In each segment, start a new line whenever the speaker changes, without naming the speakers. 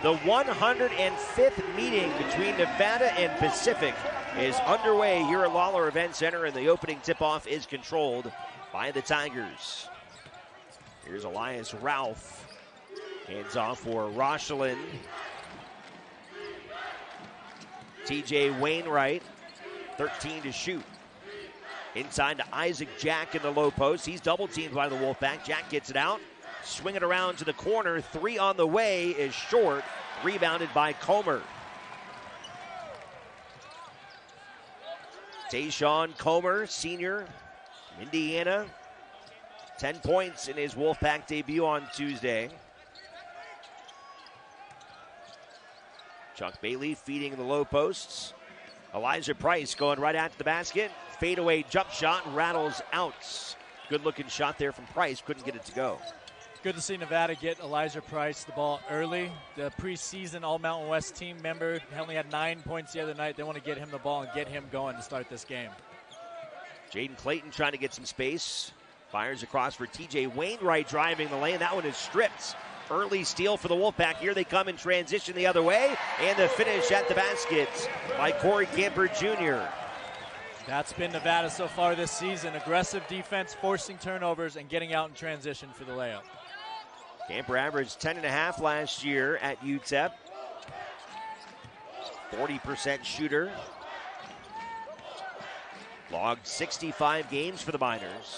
The 105th meeting between Nevada and Pacific is underway here at Lawler Event Center, and the opening tip-off is controlled by the Tigers. Here's Elias Ralph. Hands off for Rochelin. TJ Wainwright, 13 to shoot. Inside to Isaac Jack in the low post. He's double-teamed by the Wolfpack. Jack gets it out. Swing it around to the corner. Three on the way is short. Rebounded by Comer. Tayshawn Comer, senior, Indiana. 10 points in his Wolfpack debut on Tuesday. Chuck Bailey feeding the low posts. Elijah Price going right at the basket. Fadeaway jump shot, rattles out. Good looking shot there from Price, couldn't get it to go.
Good to see Nevada get Elijah Price the ball early. The preseason All-Mountain West team member only had 9 points the other night. They want to get him the ball and get him going to start this game.
Jaden Clayton trying to get some space. Fires across for TJ Wainwright driving the lane. That one is stripped. Early steal for the Wolfpack. Here they come in transition the other way. And the finish at the basket by Corey Camper Jr.
That's been Nevada so far this season. Aggressive defense, forcing turnovers, and getting out in transition for the layup.
Camper averaged 10.5 last year at UTEP. 40% shooter. Logged 65 games for the Miners.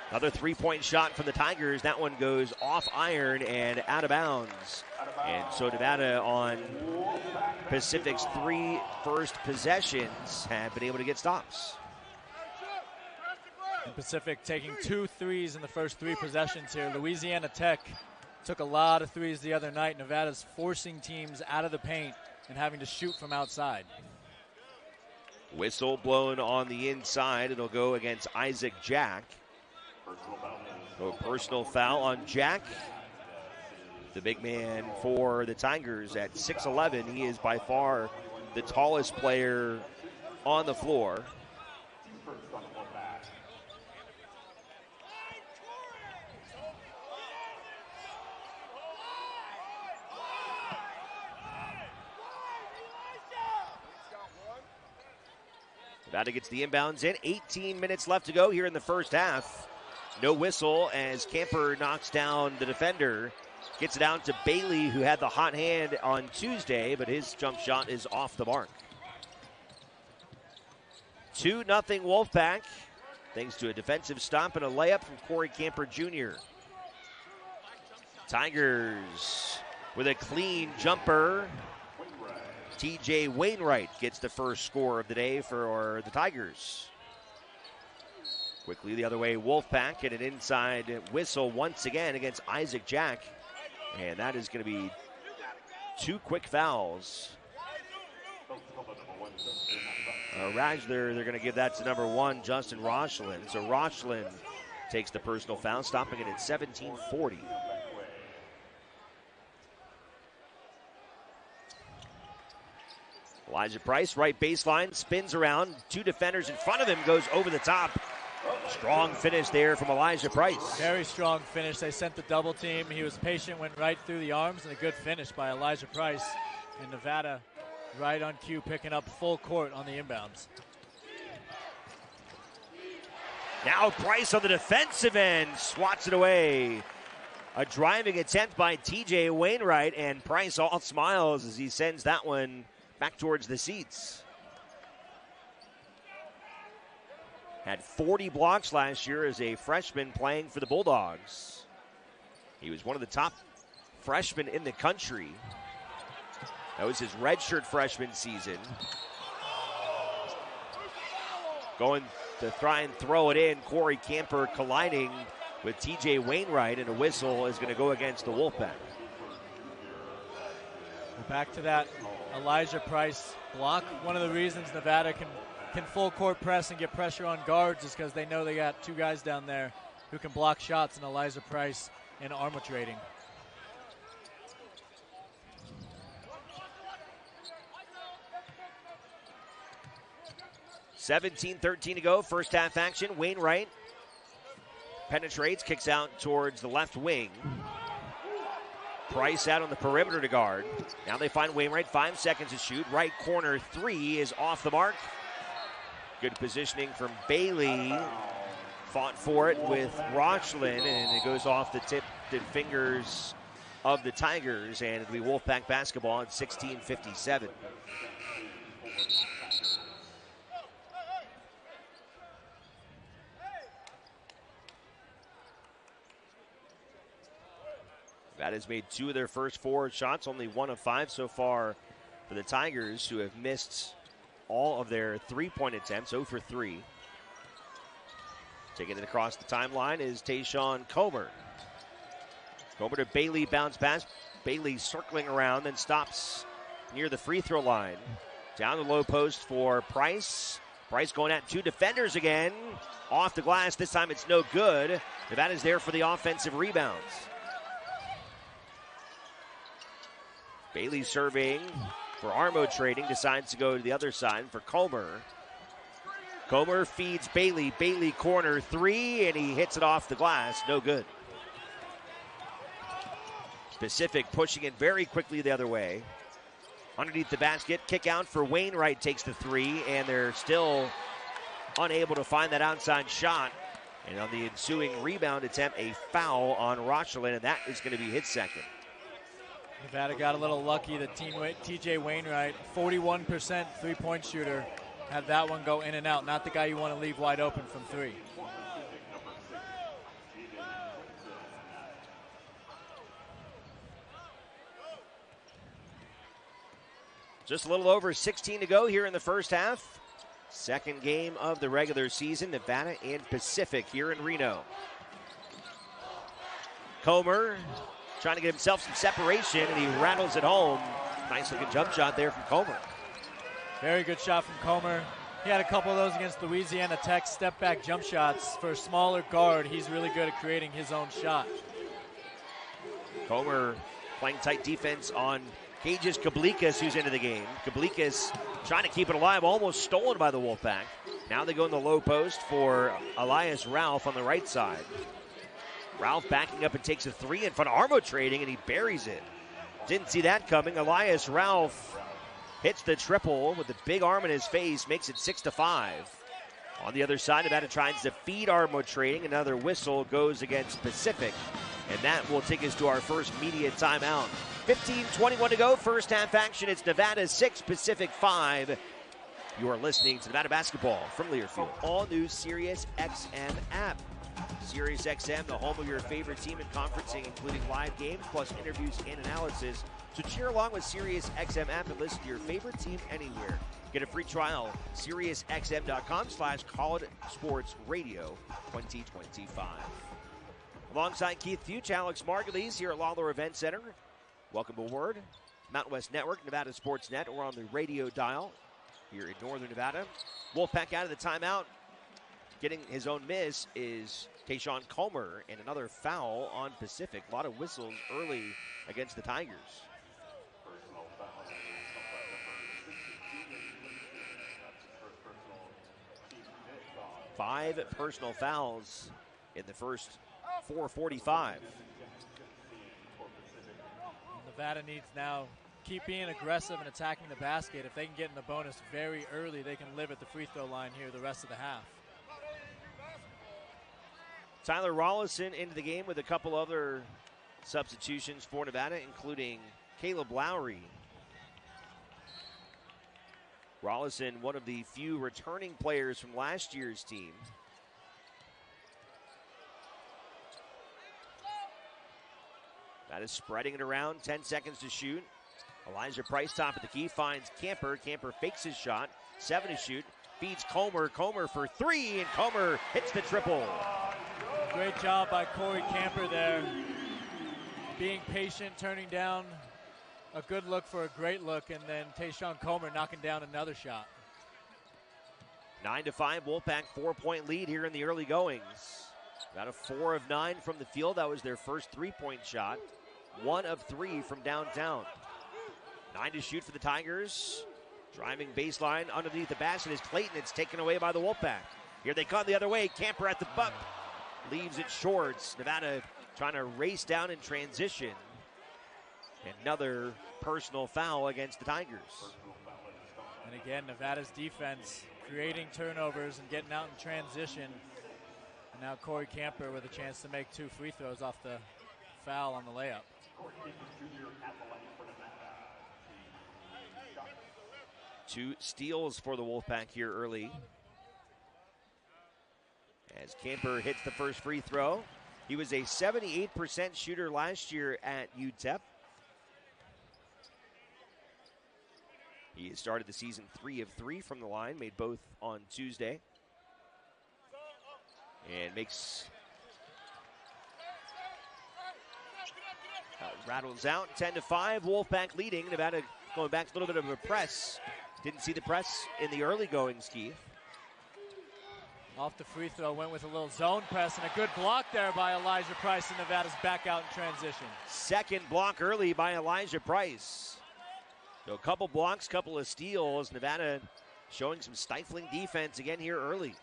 Another three-point shot from the Tigers. That one goes off iron and out of bounds. And so Nevada on Pacific's 3 first possessions have been able to get stops.
And Pacific taking 2 threes in the first 3 possessions here. Louisiana Tech took a lot of threes the other night. Nevada's forcing teams out of the paint and having to shoot from outside.
Whistle blown on the inside. It'll go against Isaac Jack. So personal foul on Jack. The big man for the Tigers at 6'11". He is by far the tallest player on the floor. Nevada gets the inbounds in. 18 minutes left to go here in the first half. No whistle as Camper knocks down the defender. Gets it out to Bailey, who had the hot hand on Tuesday, but his jump shot is off the mark. 2-0 Wolfpack, thanks to a defensive stop and a layup from Corey Camper Jr. Tigers with a clean jumper. TJ Wainwright gets the first score of the day for the Tigers. Quickly the other way, Wolfpack, and an inside whistle once again against Isaac Jack. And that is going to be 2 quick fouls. They're going to give that to number 1, Justin Rochelin. So Rochelin takes the personal foul, stopping it at 17:40. Elijah Price, right baseline, spins around. 2 defenders in front of him, goes over the top. Strong finish there from Elijah Price.
Very strong finish. They sent the double team. He was patient, went right through the arms, and a good finish by Elijah Price. And Nevada right on cue, picking up full court on the inbounds.
Now Price on the defensive end, swats it away. A driving attempt by TJ Wainwright, and Price all smiles as he sends that one back towards the seats. Had 40 blocks last year as a freshman playing for the Bulldogs. He was one of the top freshmen in the country. That was his redshirt freshman season. Going to try and throw it in. Corey Camper colliding with TJ Wainwright, and a whistle is going to go against the Wolfpack.
Back to that Elijah Price block. One of the reasons Nevada can full court press and get pressure on guards is because they know they got 2 guys down there who can block shots, and Elijah Price and armor trading.
$17-13 to go, first half action. Wainwright penetrates, kicks out towards the left wing. Price out on the perimeter to guard. Now they find Wainwright, 5 seconds to shoot. Right corner three is off the mark. Good positioning from Bailey. Fought for it with Rochlin, and it goes off the tipped fingers of the Tigers, and it'll be Wolfpack basketball at 16:57. That has made 2 of their first 4 shots, only 1 of 5 so far for the Tigers, who have missed all of their three-point attempts, 0 for 3. Taking it across the timeline is Tayshawn Comer. Comer to Bailey, bounce pass. Bailey circling around, then stops near the free throw line. Down the low post for Price. Price going at 2 defenders again. Off the glass, this time it's no good. Nevada's there for the offensive rebounds. Bailey serving for Armo trading, decides to go to the other side for Comer. Comer feeds Bailey. Bailey corner three, and he hits it off the glass. No good. Pacific pushing it very quickly the other way. Underneath the basket, kick out for Wainwright, takes the three, and they're still unable to find that outside shot. And on the ensuing rebound attempt, a foul on Rochlin, and that is going to be his second.
Nevada got a little lucky. The TJ Wainwright, 41% three-point shooter, had that one go in and out. Not the guy you want to leave wide open from 3.
Just a little over 16 to go here in the first half. Second game of the regular season, Nevada and Pacific here in Reno. Comer trying to get himself some separation, and he rattles it home. Nice looking jump shot there from Comer.
Very good shot from Comer. He had a couple of those against Louisiana Tech step back jump shots. For a smaller guard, he's really good at creating his own shot.
Comer playing tight defense on Cages Kablikas, who's into the game. Kablikas trying to keep it alive, almost stolen by the Wolfpack. Now they go in the low post for Elias Ralph on the right side. Ralph backing up and takes a three in front of Armo trading, and he buries it. Didn't see that coming. Elias Ralph hits the triple with a big arm in his face, makes it 6-5. On the other side, Nevada tries to feed Armo trading. Another whistle goes against Pacific, and that will take us to our first media timeout. 15:21 to go, first half action. It's Nevada 6, Pacific 5. You are listening to Nevada basketball from Learfield. All new Sirius XM app. Sirius XM, the home of your favorite team in conferencing, including live games, plus interviews and analysis. So cheer along with Sirius XM app and listen to your favorite team anywhere. Get a free trial, SiriusXM.com/College Sports Radio 2025. Alongside Keith Fuchs, Alex Margulies here at Lawlor Event Center. Welcome aboard Mountain West Network, Nevada Sports Net, or on the radio dial here in Northern Nevada. Wolfpack out of the timeout. Getting his own miss is Tayshawn Comer, and another foul on Pacific. A lot of whistles early against the Tigers. Five personal fouls in the first 4:45.
Nevada needs now keep being aggressive and attacking the basket. If they can get in the bonus very early, they can live at the free throw line here the rest of the half.
Tyler Rollison into the game with a couple other substitutions for Nevada, including Caleb Lowry. Rollison, one of the few returning players from last year's team. That is spreading it around, 10 seconds to shoot. Elijah Price, top of the key, finds Camper. Camper fakes his shot, 7 to shoot. Feeds Comer. Comer for 3, and Comer hits the triple.
Great job by Corey Camper there. Being patient, turning down a good look for a great look, and then Tayshawn Comer knocking down another shot.
9-5, Wolfpack 4-point lead here in the early goings. Got a 4 of 9 from the field. That was their first three-point shot. 1 of 3 from downtown. 9 to shoot for the Tigers. Driving baseline underneath the basket is Clayton. It's taken away by the Wolfpack. Here they come the other way. Camper at the butt. Leaves it short. Nevada trying to race down in transition. Another personal foul against the Tigers.
And again, Nevada's defense creating turnovers and getting out in transition. And now Corey Camper with a chance to make 2 free throws off the foul on the layup.
2 steals for the Wolfpack here early. As Camper hits the first free throw. He was a 78% shooter last year at UTEP. He started the season 3 of 3 from the line, made both on Tuesday. And makes rattles out 10-5. Wolfpack leading. Nevada going back to a little bit of a press. Didn't see the press in the early goings, Keith.
Off the free throw, went with a little zone press and a good block there by Elijah Price, and Nevada's back out in transition.
Second block early by Elijah Price. So a couple blocks, couple of steals. Nevada showing some stifling defense again here early.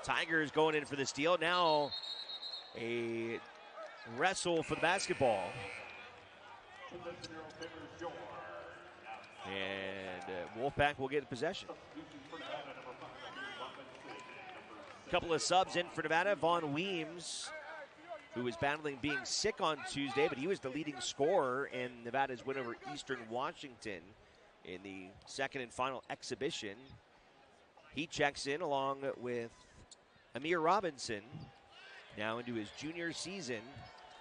Tigers going in for the steal. Now a wrestle for the basketball. And Wolfpack will get possession. A couple of subs in for Nevada. Vaughn Weems, who was battling being sick on Tuesday, but he was the leading scorer in Nevada's win over Eastern Washington in the second and final exhibition. He checks in along with Amir Robinson, now into his junior season.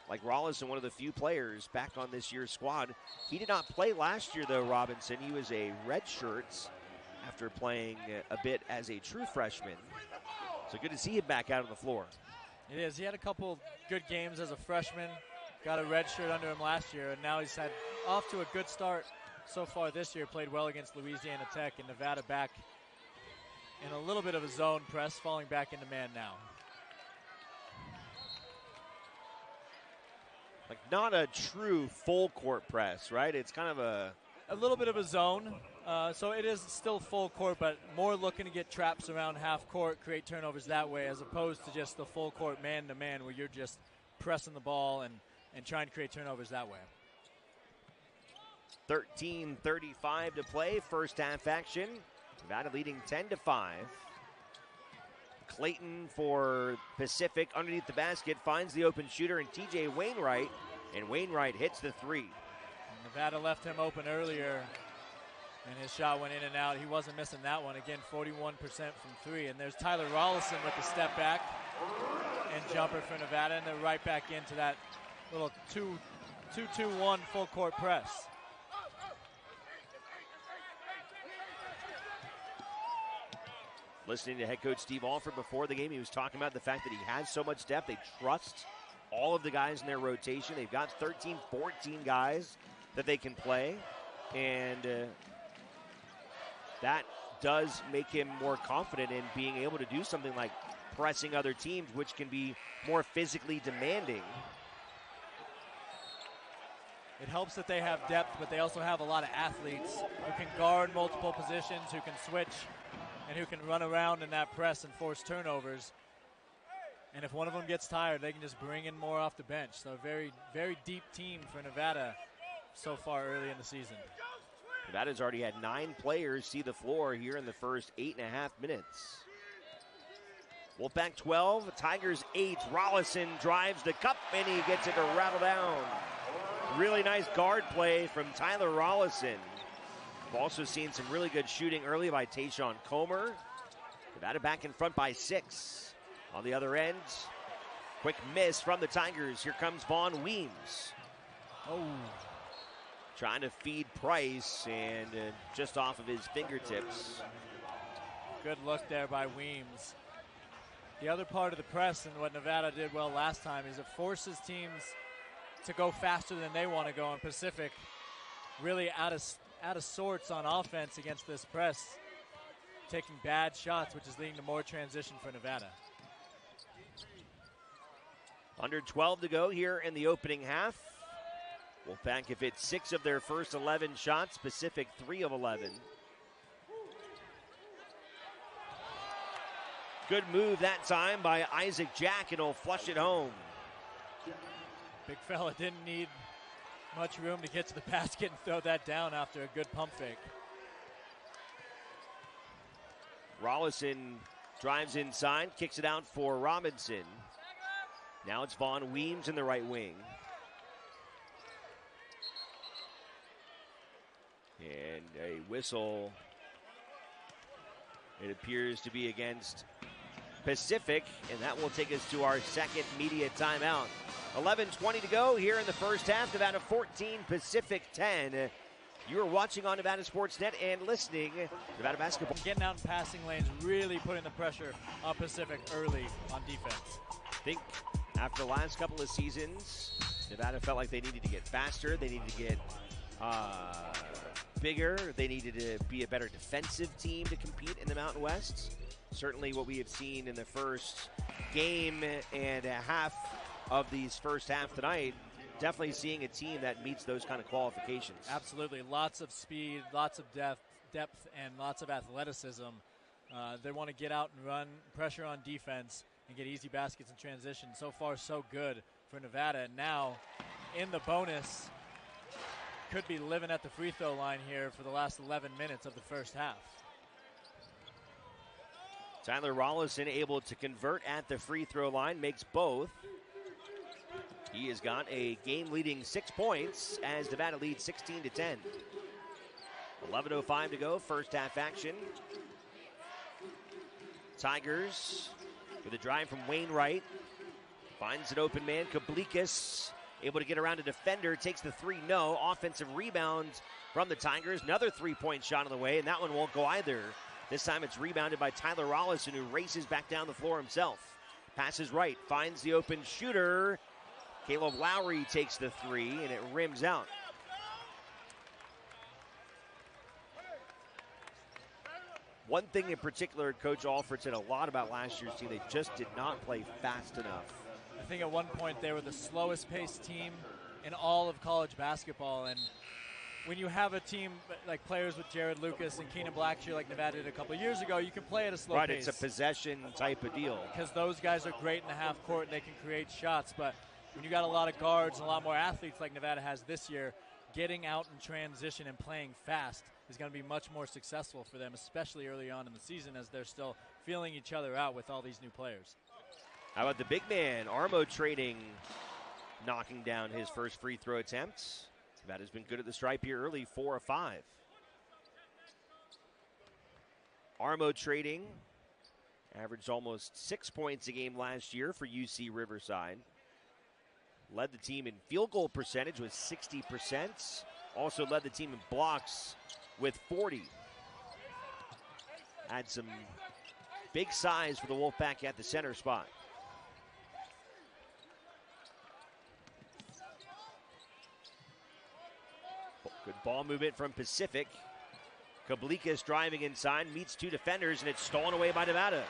Like Rollison, one of the few players back on this year's squad. He did not play last year, though, Robinson. He was a redshirt after playing a bit as a true freshman. So good to see him back out on the floor.
It is. He had a couple good games as a freshman. Got a red shirt under him last year, and now he's had off to a good start so far this year. Played well against Louisiana Tech, and Nevada back in a little bit of a zone press, falling back into man now.
Like not a true full court press, right? It's kind of
a little bit of a zone. So it is still full court, but more looking to get traps around half court, create turnovers that way, as opposed to just the full court man-to-man where you're just pressing the ball and trying to create turnovers that way.
13:35 to play, first half action. Nevada leading 10-5. Clayton for Pacific underneath the basket, finds the open shooter in TJ Wainwright, and Wainwright hits the 3.
Nevada left him open earlier, and his shot went in and out. He wasn't missing that one. Again, 41% from 3. And there's Tyler Rollison with the step back and jumper for Nevada, and they're right back into that little 2-2-1 full court press.
Listening to head coach Steve Alford before the game, he was talking about the fact that he has so much depth. They trust all of the guys in their rotation. They've got 13, 14 guys that they can play. And that does make him more confident in being able to do something like pressing other teams, which can be more physically demanding.
It helps that they have depth, but they also have a lot of athletes who can guard multiple positions, who can switch, and who can run around in that press and force turnovers. And if one of them gets tired, they can just bring in more off the bench. So a very, very deep team for Nevada so far early in the season.
Nevada's already had 9 players see the floor here in the first 8.5 minutes. Wolfpack 12, Tigers 8. Rollison drives the cup, and he gets it to rattle down. Really nice guard play from Tyler Rollison. We've also seen some really good shooting early by Tayshawn Comer. Nevada back in front by 6. On the other end, quick miss from the Tigers. Here comes Vaughn Weems.
Oh.
Trying to feed Price, and just off of his fingertips.
Good look there by Weems. The other part of the press, and what Nevada did well last time, is it forces teams to go faster than they want to go. And Pacific really out of sorts on offense against this press, taking bad shots, which is leading to more transition for Nevada.
Under 12 to go here in the opening half. Wolfpack have hit 6 of their first 11 shots. Pacific 3 of 11. Good move that time by Isaac Jack, and he'll flush it home.
Big fella didn't need much room to get to the basket and throw that down after a good pump fake.
Rollison drives inside, kicks it out for Robinson. Now it's Vaughn Weems in the right wing. And a whistle. It appears to be against Pacific, and that will take us to our second media timeout. 11:20 to go here in the first half. Nevada 14, Pacific 10. You are watching on Nevada Sports Net and listening to Nevada Basketball.
Getting out in passing lanes, really putting the pressure on Pacific early on defense.
I think after the last couple of seasons, Nevada felt like they needed to get faster. They needed to get bigger. They needed to be a better defensive team to compete in the Mountain West. Certainly what we have seen in the first game and a half of these first half tonight, definitely seeing a team that meets those kind of qualifications.
Absolutely. Lots of speed, lots of depth, and lots of athleticism. They want to get out and run, pressure on defense, and get easy baskets in transition. So far, so good for Nevada. And now, in the bonus, could be living at the free throw line here for the last 11 minutes of the first half.
Tyler Rollison able to convert at the free throw line, makes both. He has got a game-leading 6 points as Nevada leads 16-10. 11:05 to go, first half action. Tigers with a drive from Wainwright. Finds an open man, Kablikas, able to get around a defender, takes the three, no. Offensive rebound from the Tigers. Another three-point shot on the way, and that one won't go either. This time it's rebounded by Tyler Rollison, who races back down the floor himself. Passes right, finds the open shooter. Caleb Lowry takes the three, and it rims out. One thing in particular, Coach Alford said a lot about last year's team, they just did not play fast enough.
I think at one point they were the slowest paced team in all of college basketball, and when you have a team like players with Jared Lucas and Keenan Blackshear like Nevada did a couple of years ago, you can play at a slow pace.
Right, it's a possession type of deal.
Because those guys are great in the half court and they can create shots, but when you got a lot of guards and a lot more athletes like Nevada has this year, getting out in transition and playing fast is going to be much more successful for them, especially early on in the season as they're still feeling each other out with all these new players.
How about the big man, Armo Trading, knocking down his first free throw attempt. Nevada's been good at the stripe here early, 4 of 5. Armo Trading averaged almost 6 points a game last year for UC Riverside. Led the team in field goal percentage with 60%. Also led the team in blocks with 40. Had some big size for the Wolfpack at the center spot. Good ball movement from Pacific. Kablikas driving inside, meets two defenders, and it's stolen away by Nevada.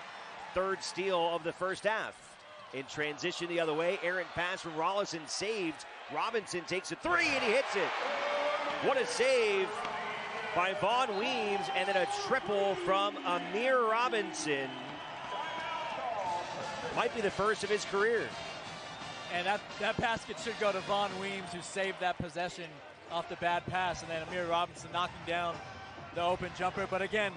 Third steal of the first half. In transition the other way, errant pass from Rollison saved. Robinson takes a three, and he hits it. What a save by Vaughn Weems, and then a triple from Amir Robinson. Might be the first of his career.
And that basket should go to Vaughn Weems, who saved that possession off the bad pass, and then Amir Robinson knocking down the open jumper. But again,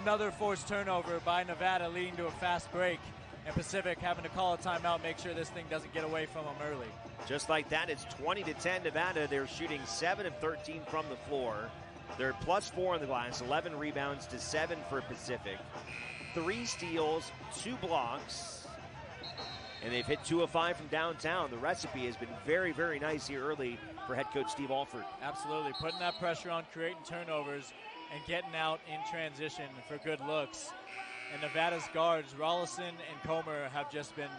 another forced turnover by Nevada, leading to a fast break, and Pacific having to call a timeout, make sure this thing doesn't get away from them early.
Just like that, it's 20-10 Nevada. They're shooting 7 of 13 from the floor. They're +4 on the glass, 11 rebounds to 7 for Pacific. 3 steals, 2 blocks, and they've hit 2 of 5 from downtown. The recipe has been very, very nice here early for head coach Steve Alford.
Absolutely, putting that pressure on, creating turnovers, and getting out in transition for good looks. And Nevada's guards, Rollison and Comer, have just been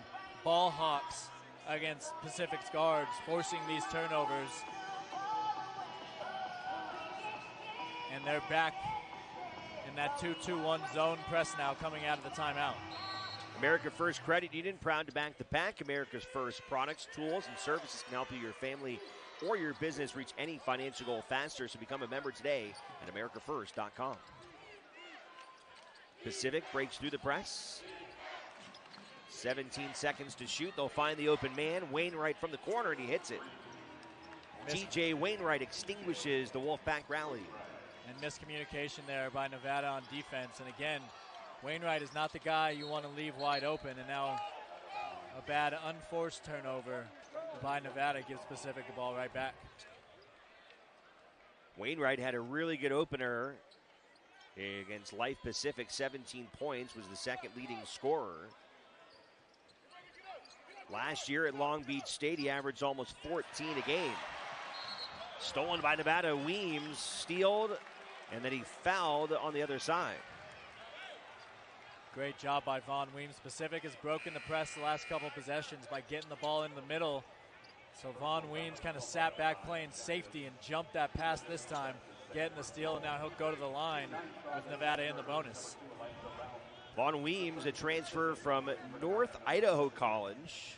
ball hawks against Pacific's guards, forcing these turnovers. And they're back in that 2-2-1 zone press now, coming out of the timeout.
America First Credit Union, proud to back the pack. America's First products, tools, and services can help you, your family, or your business reach any financial goal faster. So become a member today at AmericaFirst.com. Pacific breaks through the press. 17 seconds to shoot. They'll find the open man. Wainwright from the corner, and he hits it. TJ Wainwright extinguishes the Wolfpack rally.
And miscommunication there by Nevada on defense. And again, Wainwright is not the guy you want to leave wide open. And now a bad unforced turnover by Nevada gives Pacific the ball right back.
Wainwright had a really good opener against Life Pacific. 17 points, was the second leading scorer. Last year at Long Beach State, he averaged almost 14 a game. Stolen by Nevada. Weems stealed, and then he fouled on the other side.
Great job by Vaughn Weems. Pacific has broken the press the last couple possessions by getting the ball in the middle. So Vaughn Weems kind of sat back playing safety and jumped that pass this time, getting the steal, and now he'll go to the line with Nevada in the bonus.
Vaughn Weems, a transfer from North Idaho College.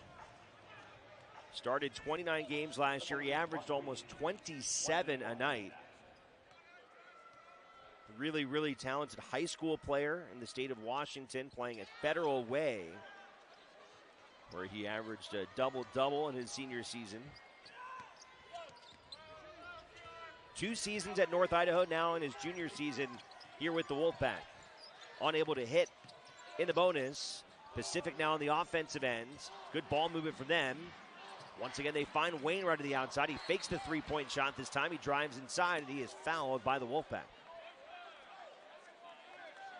Started 29 games last year. He averaged almost 27 a night. Really, really talented high school player in the state of Washington, playing at Federal Way, where he averaged a double-double in his senior season. 2 seasons at North Idaho, now in his junior season here with the Wolfpack. Unable to hit in the bonus. Pacific now on the offensive end. Good ball movement from them. Once again, they find Wainwright to the outside. He fakes the three-point shot this time. He drives inside, and he is fouled by the Wolfpack.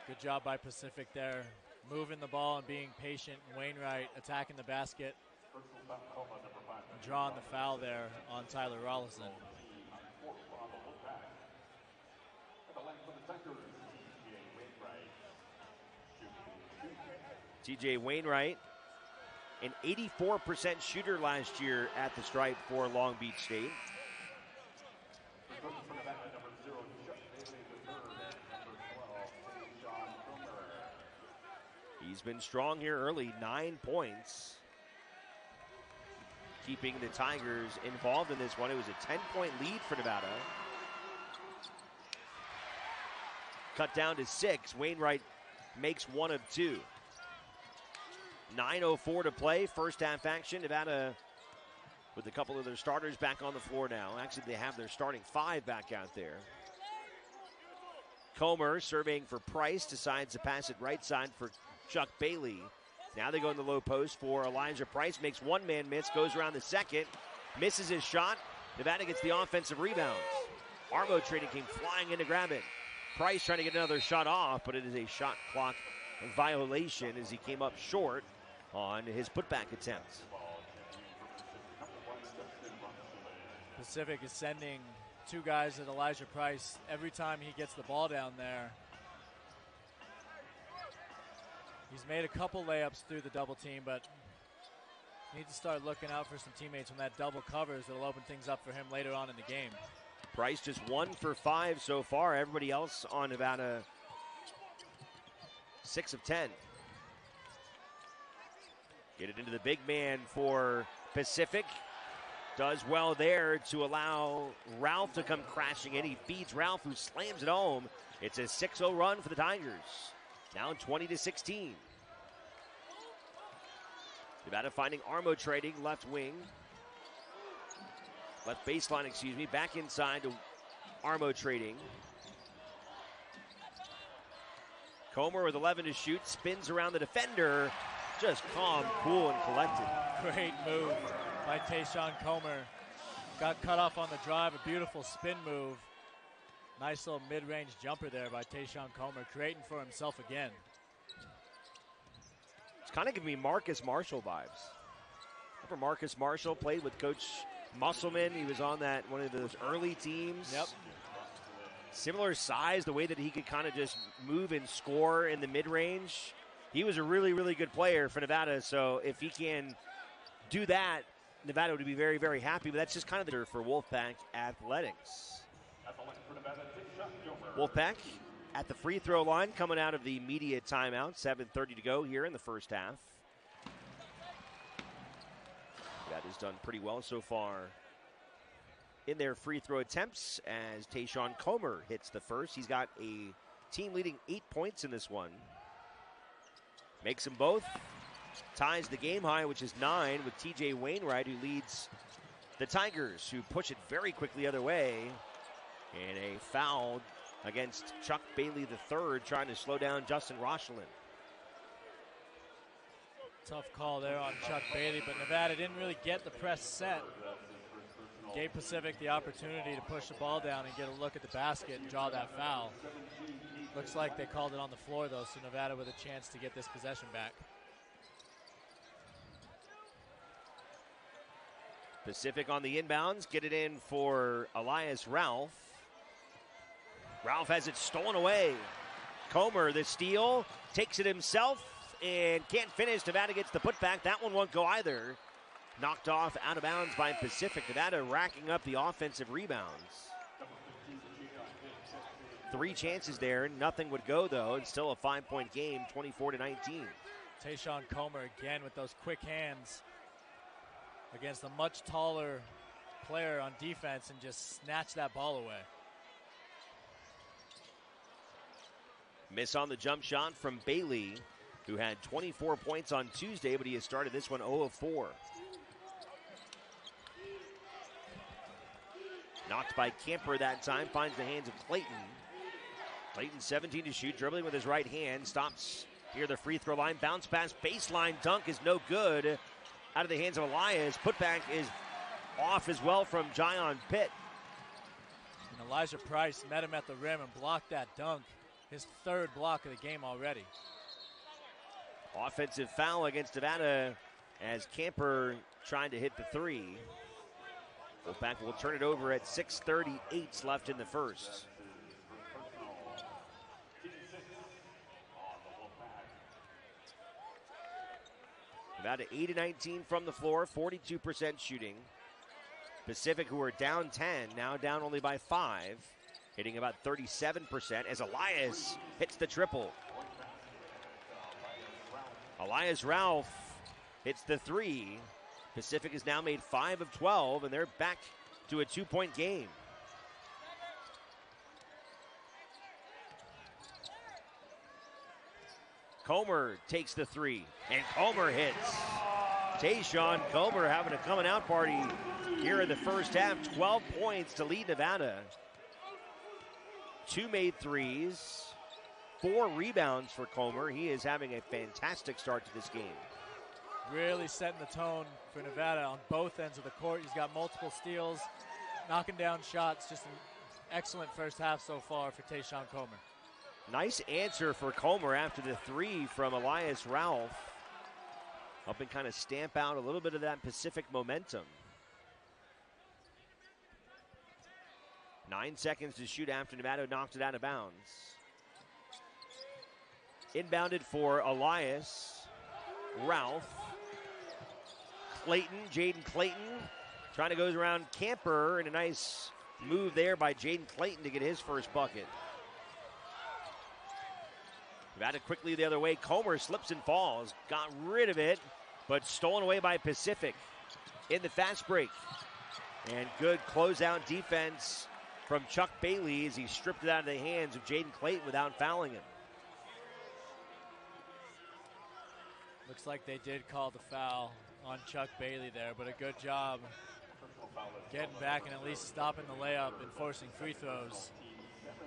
Good job by Pacific there, moving the ball and being patient. Wainwright attacking the basket and drawing the foul there on Tyler Rollison.
TJ Wainwright, an 84% shooter last year at the stripe for Long Beach State. He's been strong here early, 9 points, keeping the Tigers involved in this one. It was a 10-point lead for Nevada. Cut down to 6. Wainwright makes 1 of 2. 9:04 to play, first half action. Nevada with a couple of their starters back on the floor now. Actually, they have their starting 5 back out there. Comer surveying for Price, decides to pass it right side for Chuck Bailey. Now they go in the low post for Elijah Price. Makes one man miss, goes around the second, misses his shot. Nevada gets the offensive rebound. Armo Trading came flying in to grab it. Price trying to get another shot off, but it is a shot clock violation as he came up short on his putback attempt.
Pacific is sending 2 guys at Elijah Price every time he gets the ball down there. He's made a couple layups through the double team, but needs to start looking out for some teammates when that double covers. That'll open things up for him later on in the game.
Price just 1 for 5 so far. Everybody else on Nevada 6 of 10. Get it into the big man for Pacific. Does well there to allow Ralph to come crashing in. He feeds Ralph, who slams it home. It's a 6-0 run for the Tigers. Now 20-16. Nevada finding Armo Trading, left wing. Left baseline, excuse me. Back inside to Armo Trading. Comer with 11 to shoot. Spins around the defender. Just calm, cool, and collected.
Great move by Tayshawn Comer. Got cut off on the drive. A beautiful spin move. Nice little mid-range jumper there by Tayshawn Comer, creating for himself again.
It's kind of giving me Marcus Marshall vibes. Remember Marcus Marshall played with Coach Musselman? He was on that one of those early teams.
Yep.
Similar size, the way that he could kind of just move and score in the mid-range. He was a really, really good player for Nevada, so if he can do that, Nevada would be very, very happy. But that's just kind of the for Wolfpack Athletics. Wolfpack at the free throw line coming out of the media timeout. 7:30 to go here in the first half. That has done pretty well so far in their free throw attempts as Tayshawn Comer hits the first. He's got a team leading 8 points in this one. Makes them both. ties the game high, which is 9, with TJ Wainwright, who leads the Tigers, who push it very quickly the other way. And a foul against Chuck Bailey III, trying to slow down Justin Rochelin.
Tough call there on Chuck Bailey, but Nevada didn't really get the press set. Gave Pacific the opportunity to push the ball down and get a look at the basket and draw that foul. Looks like they called it on the floor, though, so Nevada with a chance to get this possession back.
Pacific on the inbounds, get it in for Elias Ralph. Ralph has it stolen away. Comer, the steal, takes it himself and can't finish. Nevada gets the putback. That one won't go either. Knocked off out of bounds by Pacific. Nevada racking up the offensive rebounds. 3 chances there. Nothing would go, though. It's still a 5-point game, 24-19.
Tayshawn Comer again with those quick hands against a much taller player on defense and just snatch that ball away.
Miss on the jump shot from Bailey, who had 24 points on Tuesday, but he has started this one 0 of 4. Knocked by Camper that time, finds the hands of Clayton. Clayton 17 to shoot, dribbling with his right hand, stops near the free throw line, bounce pass, baseline dunk is no good. Out of the hands of Elias, putback is off as well from Jayon Pitt.
And Elijah Price met him at the rim and blocked that dunk. His 3rd block of the game already.
Offensive foul against Nevada as Camper trying to hit the 3. Wolfpack will turn it over at 6:38 left in the first. Nevada 8-19 from the floor, 42% shooting. Pacific, who are down 10, now down only by 5. Hitting about 37% as Elias hits the triple. Elias Ralph hits the 3. Pacific has now made 5 of 12, and they're back to a 2-point game. Comer takes the 3, and Comer hits. Tayshawn Comer having a coming out party here in the first half. 12 points to lead Nevada. 2 made 3s, 4 rebounds for Comer. He is having a fantastic start to this game.
Really setting the tone for Nevada on both ends of the court. He's got multiple steals, knocking down shots. Just an excellent first half so far for Tayshawn Comer.
Nice answer for Comer after the 3 from Elias Ralph. Helping kind of stamp out a little bit of that Pacific momentum. 9 seconds to shoot after Nevada knocked it out of bounds. Inbounded for Elias Ralph. Clayton, Jaden Clayton, trying to go around Camper, and a nice move there by Jaden Clayton to get his first bucket. Nevada quickly the other way. Comer slips and falls, got rid of it, but stolen away by Pacific in the fast break. And good closeout defense from Chuck Bailey as he stripped it out of the hands of Jaden Clayton without fouling him.
Looks like they did call the foul on Chuck Bailey there, but a good job getting back and at least stopping the layup and forcing free throws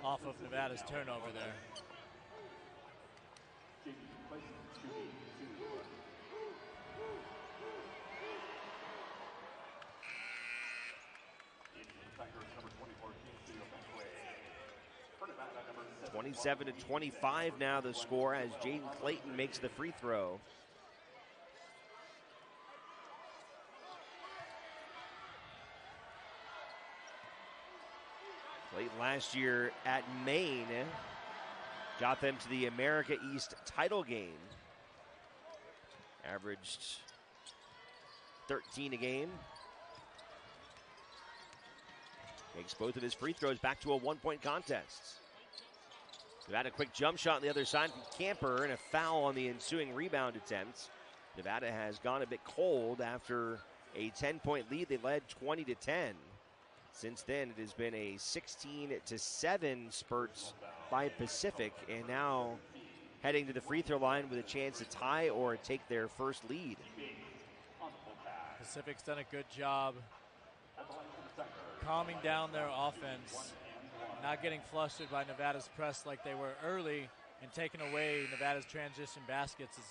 off of Nevada's turnover there.
It's 27-25 now the score as Jaden Clayton makes the free throw. Clayton last year at Maine got them to the America East title game. Averaged 13 a game. Makes both of his free throws back to a 1-point contest. Nevada a quick jump shot on the other side from Camper and a foul on the ensuing rebound attempts. Nevada has gone a bit cold after a 10-point lead. They led 20-10. Since then, it has been a 16-7 spurts by Pacific, and now heading to the free throw line with a chance to tie or take their first lead.
Pacific's done a good job calming down their offense, not getting flustered by Nevada's press like they were early, and taking away Nevada's transition baskets as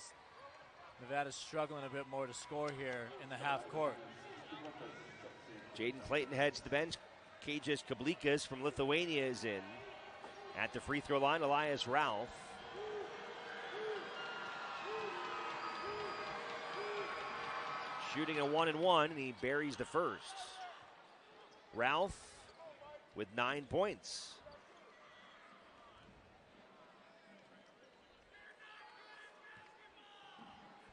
Nevada's struggling a bit more to score here in the half court.
Jaden Clayton heads to the bench. Kajas Kablikas from Lithuania is in. At the free throw line, Elias Ralph. Shooting a 1-and-1, and he buries the first. Ralph with 9 points.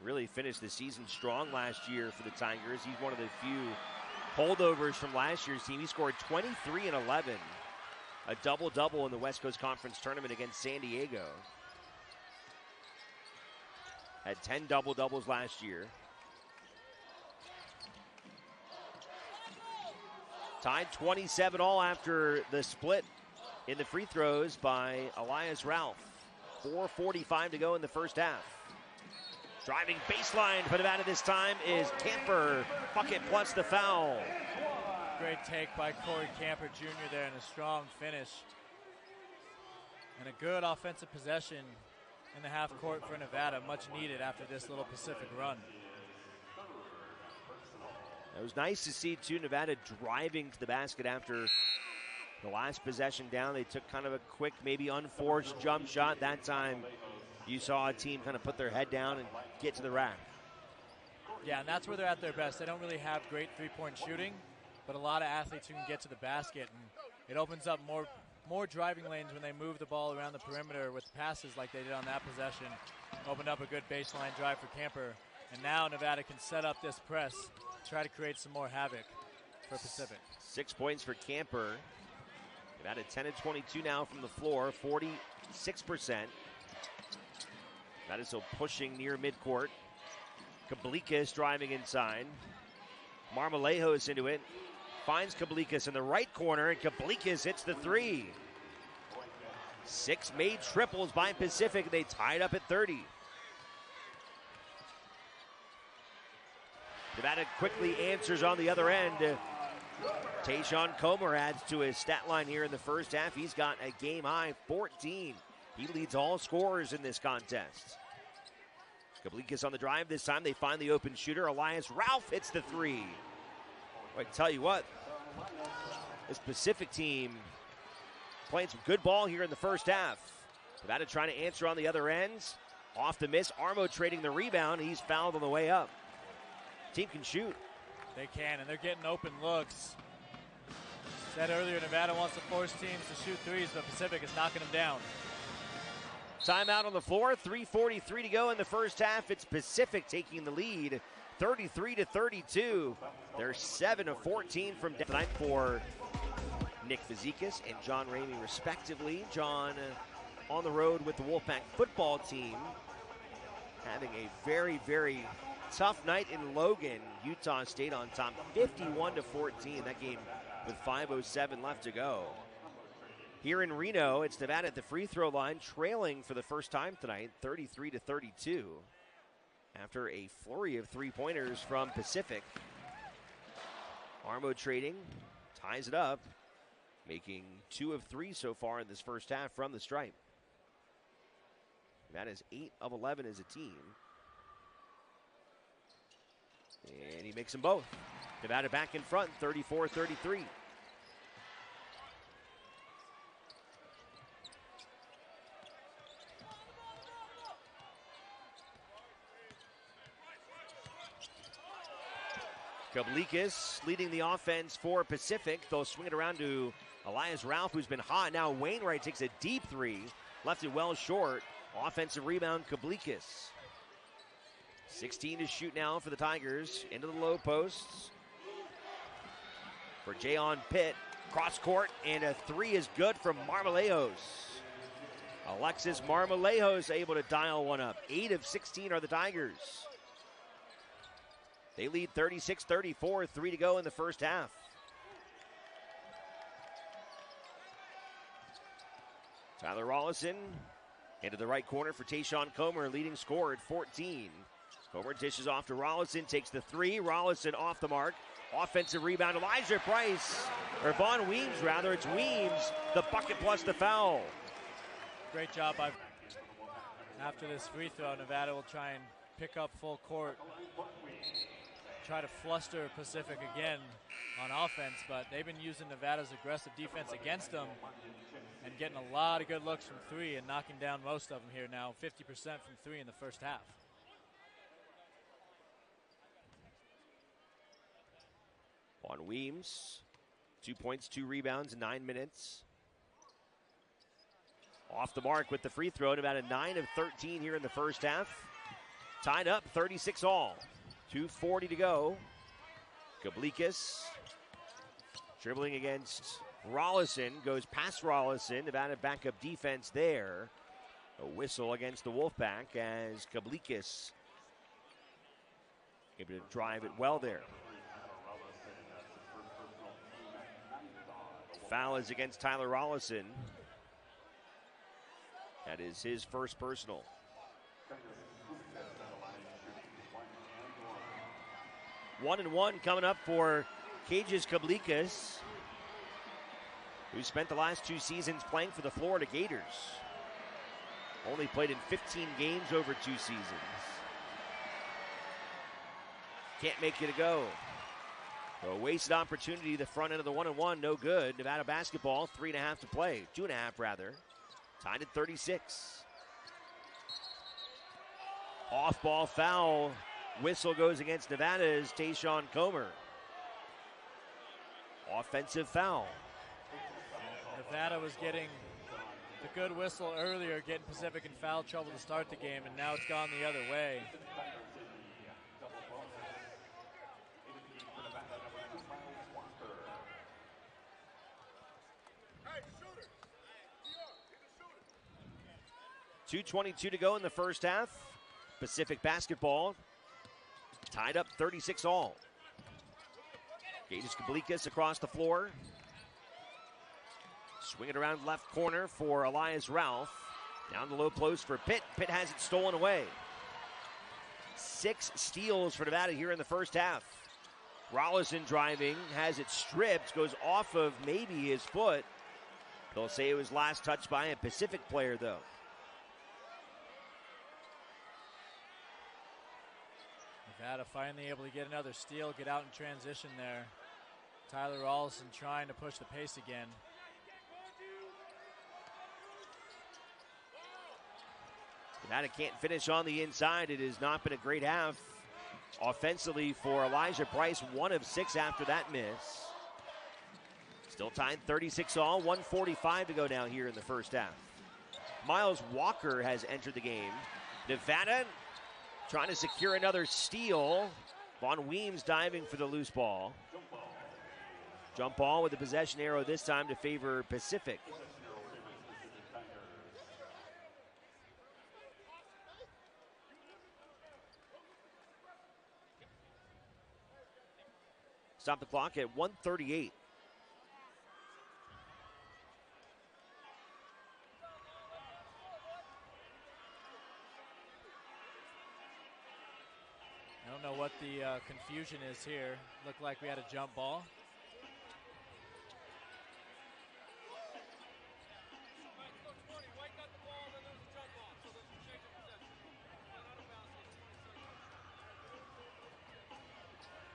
Really finished the season strong last year for the Tigers. He's one of the few holdovers from last year's team. He scored 23 and 11. A double-double in the West Coast Conference tournament against San Diego. Had 10 double-doubles last year. Tied 27 all after the split in the free throws by Elias Ralph. 4:45 to go in the first half. Driving baseline for Nevada this time is Camper. Bucket plus the foul.
Great take by Corey Camper Jr. there, and a strong finish. And a good offensive possession in the half court for Nevada, much needed after this little Pacific run.
It was nice to see, too, Nevada driving to the basket after the last possession down. They took kind of a quick, maybe unforced jump shot. That time you saw a team kind of put their head down and get to the rack.
Yeah, and that's where they're at their best. They don't really have great three-point shooting, but a lot of athletes who can get to the basket, and it opens up more driving lanes when they move the ball around the perimeter with passes like they did on that possession. Opened up a good baseline drive for Camper, and now Nevada can set up this press, try to create some more havoc for Pacific.
6 points for Camper. Nevada 10 of 22 now from the floor, 46%. Nevada still pushing near midcourt. Kablikas driving inside. Marmolejos into it. Finds Kablikas in the right corner, and Kablikas hits the three. 6 made triples by Pacific. They tied up at 30. Nevada quickly answers on the other end. Tayshawn Comer adds to his stat line here in the first half. He's got a game-high 14. He leads all scorers in this contest. Kablikas on the drive this time. They find the open shooter. Elias Ralph hits the three. I tell you what, this Pacific team playing some good ball here in the first half. Nevada trying to answer on the other ends. Off the miss. Armo trading the rebound. He's fouled on the way up. Team can shoot.
They can, and they're getting open looks. Said earlier, Nevada wants to force teams to shoot threes, but Pacific is knocking them down.
Timeout on the floor. 3:43 to go in the first half. It's Pacific taking the lead, 33-32. They're 7 of 14 from tonight for Nick Fazekas and John Ramey, respectively. John on the road with the Wolfpack football team, having a very, very tough night in Logan. Utah State on top, 51-14. That game with 5:07 left to go. Here in Reno, it's Nevada at the free throw line, trailing for the first time tonight, 33-32. After a flurry of three-pointers from Pacific. Armo trading, ties it up, making 2 of 3 so far in this first half from the stripe. Nevada's 8 of 11 as a team. And he makes them both. Nevada back in front, 34-33. Kablikas leading the offense for Pacific. They'll swing it around to Elias Ralph, who's been hot. Now Wainwright takes a deep three. Left it well short. Offensive rebound, Kablikas. 16 to shoot now for the Tigers. Into the low posts. For Jayon Pitt. Cross court, and a three is good from Marmolejos. Alexis Marmolejos able to dial one up. 8 of 16 are the Tigers. They lead 36-34, 3 to go in the first half. Tyler Rollison Into the right corner for Tayshawn Comer, leading scorer at 14. Comer dishes off to Rollison, takes the three. Rollison off the mark. Offensive rebound, Elijah Price, or Vaughn Weems rather. It's Weems, the bucket plus the foul.
Great job. After this free throw, Nevada will try and pick up full court, try to fluster Pacific again on offense, but they've been using Nevada's aggressive defense against them and getting a lot of good looks from three and knocking down most of them here now, 50% from three in the first half.
On Weems, 2 points, 2 rebounds, 9 minutes. Off the mark with the free throw, at about a 9 of 13 here in the first half. Tied up, 36 all. 2:40 to go. Kablikis dribbling against Rollison, goes past Rollison. Nevada backup defense there. A whistle against the Wolfpack as Kablikis able to drive it well there. Foul is against Tyler Rollison. That is his first personal. One and one coming up for Cages Kablikis, who spent the last 2 seasons playing for the Florida Gators. Only played in 15 games over 2 seasons. Can't make it a go. So a wasted opportunity, the front end of the 1-and-1, no good. Nevada basketball, 3.5 to play, 2.5 rather. Tied at 36. Off-ball foul. Whistle goes against Nevada's Tayshawn Comer. Offensive foul.
Nevada was getting the good whistle earlier, getting Pacific in foul trouble to start the game, and now it's gone the other way.
.222 to go in the first half. Pacific basketball tied up 36 all. Gages Kablikis across the floor. Swing it around left corner for Elias Ralph. Down the low post for Pitt. Pitt has it stolen away. 6 steals for Nevada here in the first half. Rollison driving, has it stripped, goes off of maybe his foot. They'll say it was last touched by a Pacific player though.
Nevada finally able to get another steal, get out in transition there. Tyler Rollison trying to push the pace again.
Nevada can't finish on the inside. It has not been a great half offensively for Elijah Price. 1 of 6 after that miss. Still tied 36 all, 1:45 to go down here in the first half. Miles Walker has entered the game. Nevada trying to secure another steal. Vaughn Weems diving for the loose ball. Jump ball with the possession arrow this time to favor Pacific. Stop the clock at 1:38.
I don't know what the confusion is here. Looked like we had a jump ball.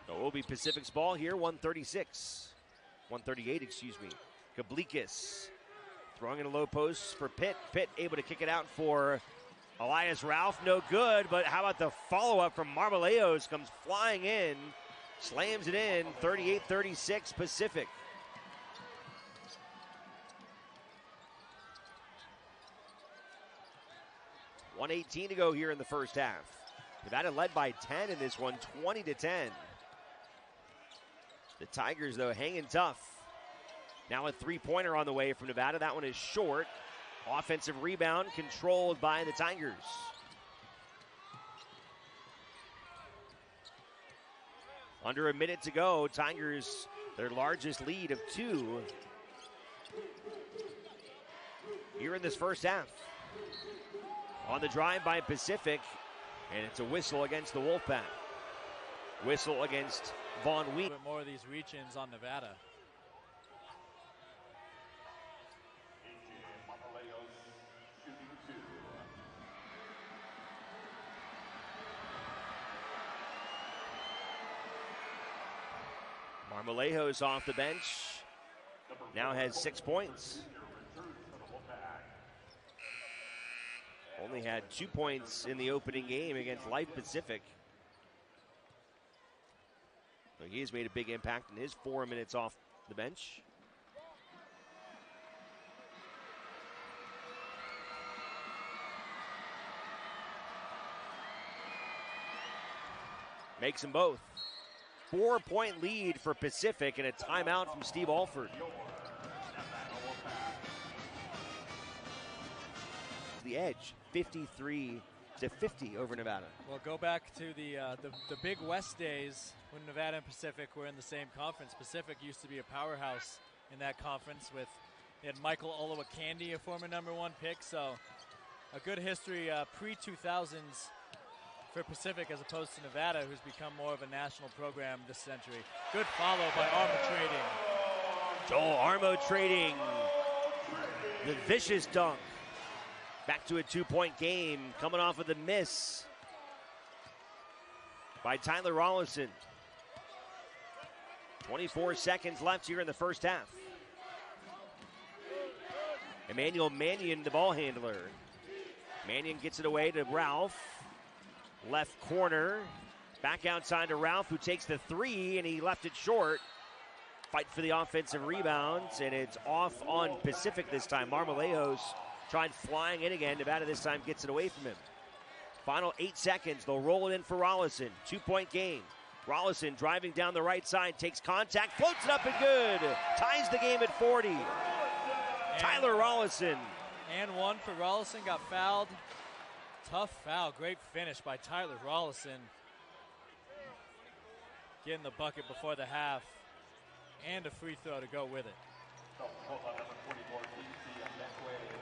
So it will be Pacific's ball here, 138, excuse me. Kablikis throwing in a low post for Pitt. Pitt able to kick it out for Elias Ralph, no good, but how about the follow-up from Marmoleos? Comes flying in, slams it in, 38-36 Pacific. .118 to go here in the first half. Nevada led by 10 in this one, 20-10. The Tigers, though, hanging tough. Now a three-pointer on the way from Nevada. That one is short. Offensive rebound controlled by the Tigers. Under a minute to go. Tigers, their largest lead of 2 here in this first half. On the drive by Pacific, and it's a whistle against the Wolfpack. Whistle against Von Wheat.
A bit more of these reach-ins on Nevada.
Marmolejo's off the bench. Now has 6 points. Only had 2 points in the opening game against Life Pacific. So he has made a big impact in his 4 minutes off the bench. Makes them both. 4-point lead for Pacific and a timeout from Steve Alford. The edge, 53-50 over Nevada.
Well, go back to the Big West days when Nevada and Pacific were in the same conference. Pacific used to be a powerhouse in that conference with, they had Michael Olowokandi, a former #1 pick, so a good history pre-2000s for Pacific as opposed to Nevada, who's become more of a national program this century. Good follow by Armo Trading.
Joel Armo Trading, the vicious dunk. Back to a 2-point game, coming off of the miss by Tyler Rollison. 24 seconds left here in the first half. Emmanuel Mannion, the ball handler. Mannion gets it away to Ralph. Left corner, back outside to Ralph, who takes the 3, and he left it short. Fight for the offensive rebounds, and it's off on Pacific this time. Marmolejo's tried flying in again. Nevada this time gets it away from him. Final 8 seconds. They'll roll it in for Rollison. 2-point game. Rollison driving down the right side, takes contact, floats it up and good. Ties the game at 40. And Tyler Rollison.
And one for Rollison, got fouled. Tough foul. Great finish by Tyler Rollison. Getting the bucket before the half. And a free throw to go with it.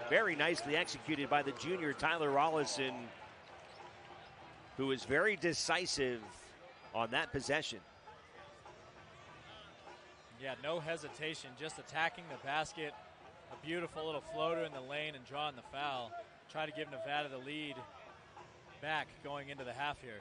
Very nicely executed by the junior Tyler Rollison, who was very decisive on that possession.
Yeah, no hesitation, just attacking the basket. A beautiful little floater in the lane and drawing the foul. Try to give Nevada the lead back going into the half here.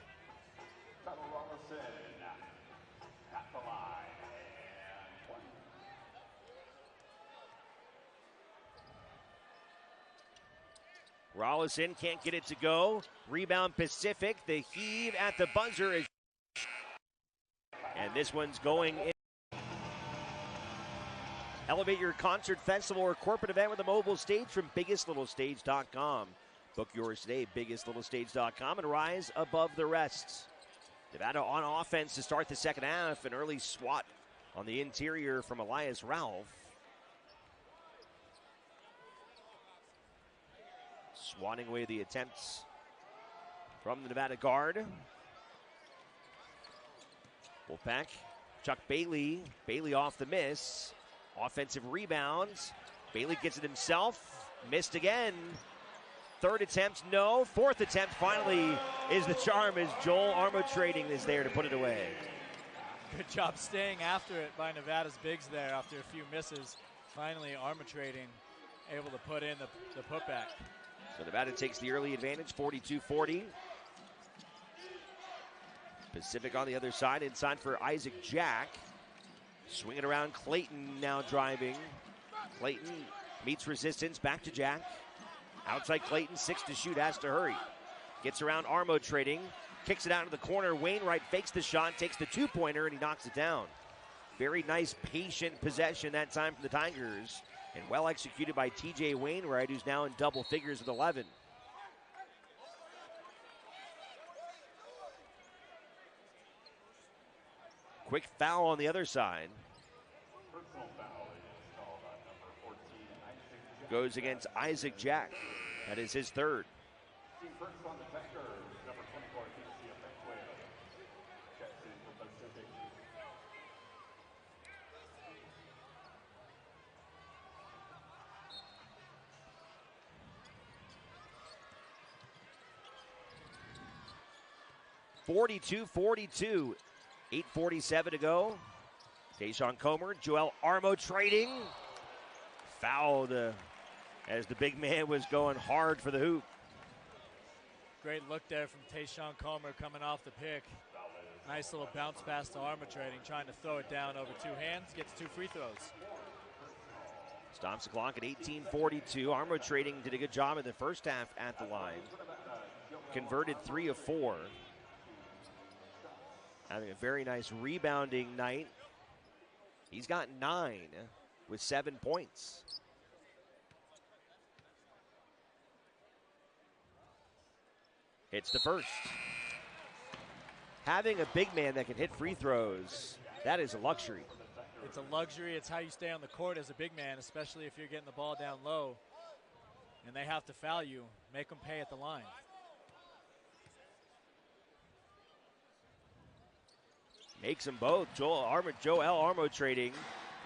Rollison can't get it to go. Rebound Pacific. The heave at the buzzer is. And this one's going in. Elevate your concert, festival, or corporate event with a mobile stage from BiggestLittleStage.com. Book yours today, BiggestLittleStage.com, and rise above the rest. Nevada on offense to start the second half. An early swat on the interior from Elias Ralph. Swatting away the attempts from the Nevada guard. Wolfpack, Chuck Bailey. Bailey off the miss. Offensive rebounds. Bailey gets it himself. Missed again. Third attempt, no. Fourth attempt finally is the charm as Joel Armo Trading is there to put it away.
Good job staying after it by Nevada's bigs there after a few misses. Finally, Armo Trading able to put in the putback.
So Nevada takes the early advantage, 42-40. Pacific on the other side, inside for Isaac Jack. Swinging around, Clayton now driving. Clayton meets resistance, back to Jack. Outside Clayton, 6 to shoot, has to hurry. Gets around Armo Trading, kicks it out to the corner. Wainwright fakes the shot, takes the 2-pointer, and he knocks it down. Very nice, patient possession that time from the Tigers. And well executed by TJ Wainwright, who's now in double figures with 11. Quick foul on the other side. Goes against Isaac Jack. That is his third. 42-42. 8:47 to go. Tayshawn Comer, Joel Armo trading. Fouled as the big man was going hard for the hoop.
Great look there from Tayshawn Comer coming off the pick. Nice little bounce pass to Armo trading, trying to throw it down over two hands. Gets 2 free throws.
Stops the clock at 18:42. Armo trading did a good job in the first half at the line. Converted 3 of 4. Having a very nice rebounding night. He's got 9 with 7 points. Hits the first. Having a big man that can hit free throws, that is a luxury.
It's a luxury. It's how you stay on the court as a big man, especially if you're getting the ball down low and they have to foul you. Make them pay at the line.
Makes them both. Joel Armo trading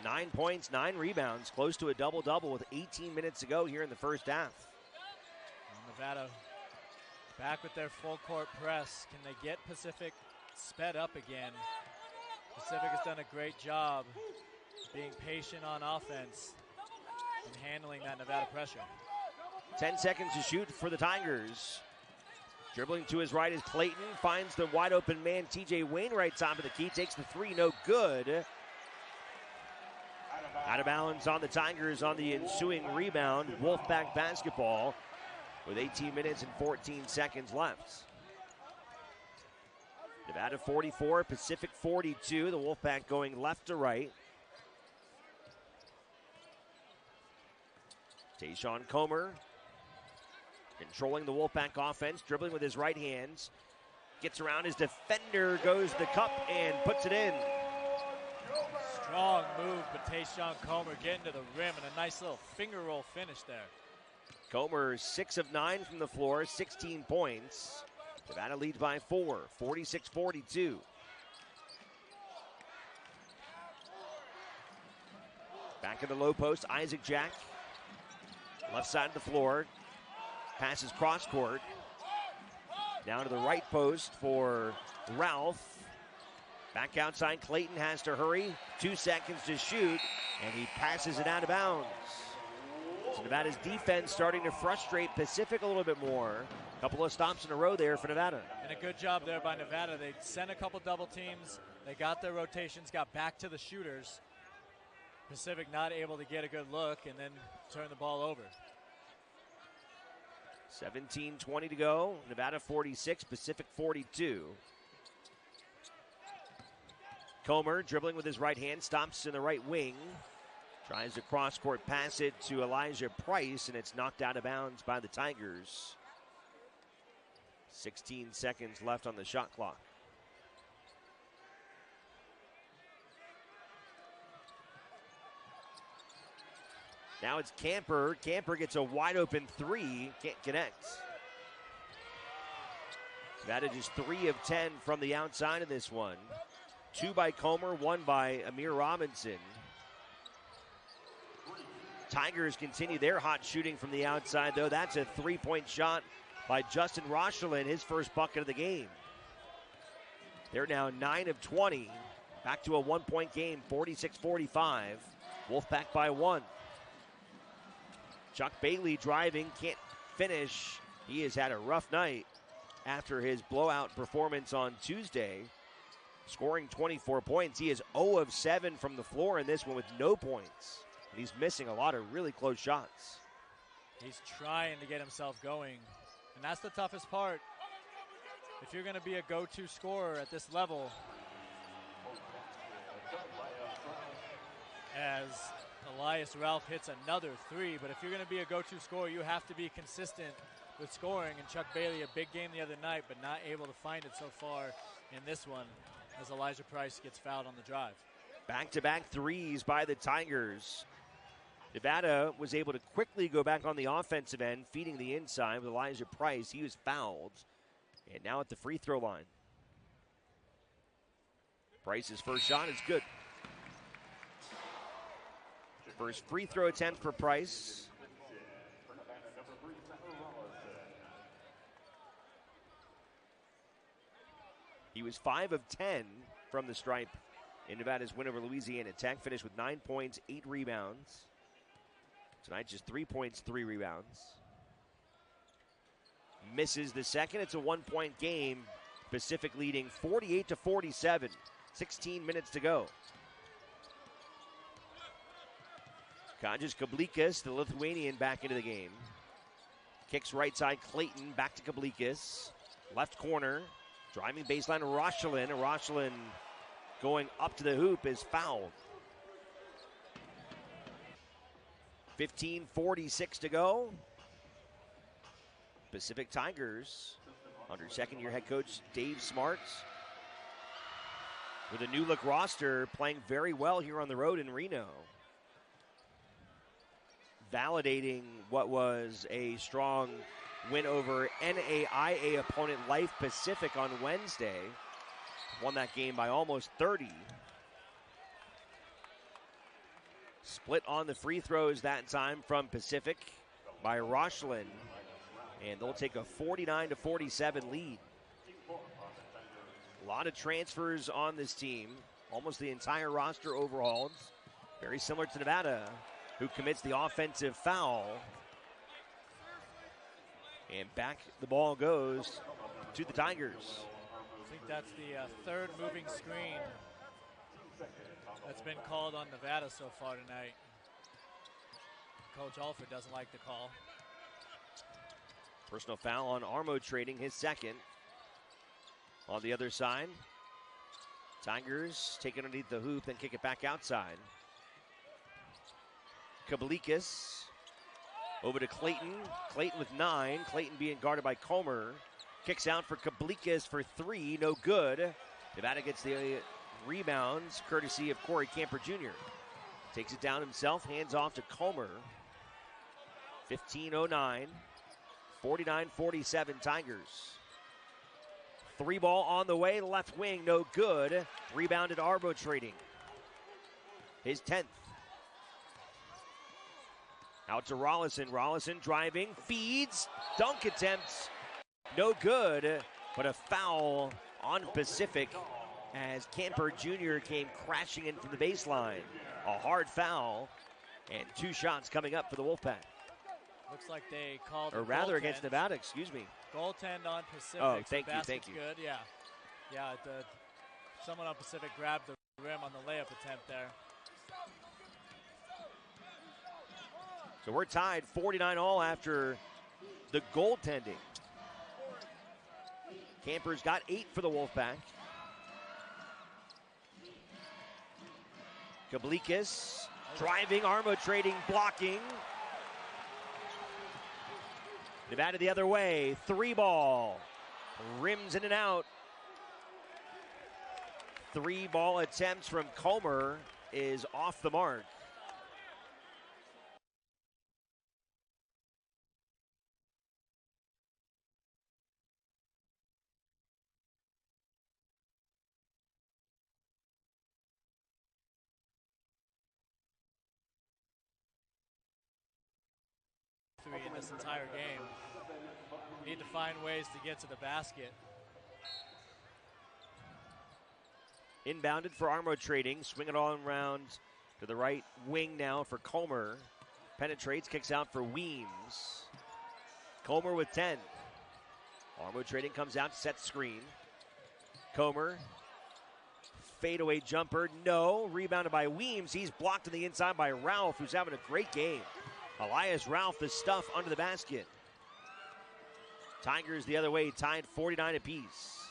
9 points, 9 rebounds, close to a double-double with 18 minutes to go here in the first half.
And Nevada back with their full court press. Can they get Pacific sped up again? Pacific has done a great job being patient on offense and handling that Nevada pressure.
10 seconds to shoot for the Tigers. Dribbling to his right is Clayton. Finds the wide open man, TJ Wainwright, top of the key. Takes the 3, no good. Out of bounds on the Tigers on the ensuing rebound. Wolfpack basketball with 18 minutes and 14 seconds left. Nevada 44, Pacific 42. The Wolfpack going left to right. Tayshawn Comer controlling the Wolfpack offense, dribbling with his right hands. Gets around his defender, goes to the cup and puts it in.
Strong move, but Tayshawn Comer getting to the rim and a nice little finger roll finish there.
Comer 6 of 9 from the floor, 16 points. Nevada leads by 4, 46-42. Back in the low post, Isaac Jack. Left side of the floor. Passes cross court. Down to the right post for Ralph. Back outside, Clayton has to hurry. 2 seconds to shoot, and he passes it out of bounds. So Nevada's defense starting to frustrate Pacific a little bit more. A couple of stops in a row there for Nevada.
And a good job there by Nevada. They sent a couple double teams. They got their rotations, got back to the shooters. Pacific not able to get a good look and then turn the ball over.
17:20 to go. Nevada 46, Pacific 42. Comer dribbling with his right hand, stops in the right wing. Tries to cross-court pass it to Elijah Price, and it's knocked out of bounds by the Tigers. 16 seconds left on the shot clock. Now it's Camper. Camper gets a wide-open 3, can't connect. Nevada just 3 of 10 from the outside of this one. 2 by Comer, 1 by Amir Robinson. Tigers continue their hot shooting from the outside, though. That's a 3-point shot by Justin Rochelin, his first bucket of the game. They're now 9 of 20. Back to a 1-point game, 46-45. Wolfpack by 1. Chuck Bailey driving, can't finish. He has had a rough night after his blowout performance on Tuesday. Scoring 24 points. He is 0 of 7 from the floor in this one with no points. And he's missing a lot of really close shots.
He's trying to get himself going. And that's the toughest part. If you're going to be a go-to scorer at this level, as Elias Ralph hits another 3, but if you're going to be a go-to scorer, you have to be consistent with scoring. And Chuck Bailey, a big game the other night, but not able to find it so far in this one as Elijah Price gets fouled on the drive.
Back-to-back threes by the Tigers. Nevada was able to quickly go back on the offensive end, feeding the inside with Elijah Price. He was fouled, and now at the free throw line. Price's first shot is good. First free throw attempt for Price. He was 5 of 10 from the stripe in Nevada's win over Louisiana Tech. Finished with 9 points, 8 rebounds. Tonight, just 3 points, 3 rebounds. Misses the second. It's a 1-point game. Pacific leading 48-47. 16 minutes to go. Kajas Kablikas, the Lithuanian, back into the game. Kicks right side, Clayton, back to Kablikas. Left corner, driving baseline, Rochelin. Rochelin going up to the hoop is fouled. 15:46 to go. Pacific Tigers, under second-year head coach Dave Smarts, with a new-look roster, playing very well here on the road in Reno. Validating what was a strong win over NAIA opponent Life Pacific on Wednesday. Won that game by almost 30. Split on the free throws that time from Pacific by Rochelin. And they'll take a 49-47 lead. A lot of transfers on this team. Almost the entire roster overhauled. Very similar to Nevada, who commits the offensive foul. And back the ball goes to the Tigers.
I think that's the third moving screen that's been called on Nevada so far tonight. Coach Alford doesn't like the call.
Personal foul on Armo Trading, his second. On the other side, Tigers take it underneath the hoop, then kick it back outside. Kablikas over to Clayton. Clayton with 9. Clayton being guarded by Comer. Kicks out for Kablikas for 3. No good. Nevada gets the rebounds, courtesy of Corey Camper Jr. Takes it down himself, hands off to Comer. 15:09. 49-47 Tigers. 3 ball on the way, left wing, no good. Rebounded Armo Trading. His 10th. Out to Rollison. Rollison driving, feeds, dunk attempts, no good, but a foul on Pacific as Camper Jr. came crashing in from the baseline. A hard foul, and 2 shots coming up for the Wolfpack.
Looks like they called,
or rather against Nevada, excuse me.
Goaltend on Pacific.
Oh, thank
so
you, thank you.
Good, yeah. Yeah, someone on Pacific grabbed the rim on the layup attempt there.
So we're tied 49-all after the goaltending. Camper's got 8 for the Wolfpack. Kablikas driving, Armo Trading, blocking. Nevada the other way, 3 ball. Rims in and out. 3 ball attempts from Comer is off the mark.
In this entire game. You need to find ways to get to the basket.
Inbounded for Armo Trading. Swing it all around to the right wing now for Comer. Penetrates, kicks out for Weems. Comer with 10. Armo Trading comes out, set screen. Comer. Fadeaway jumper, no. Rebounded by Weems. He's blocked on the inside by Ralph, who's having a great game. Elias Ralph, the stuff under the basket. Tigers the other way, tied 49 apiece.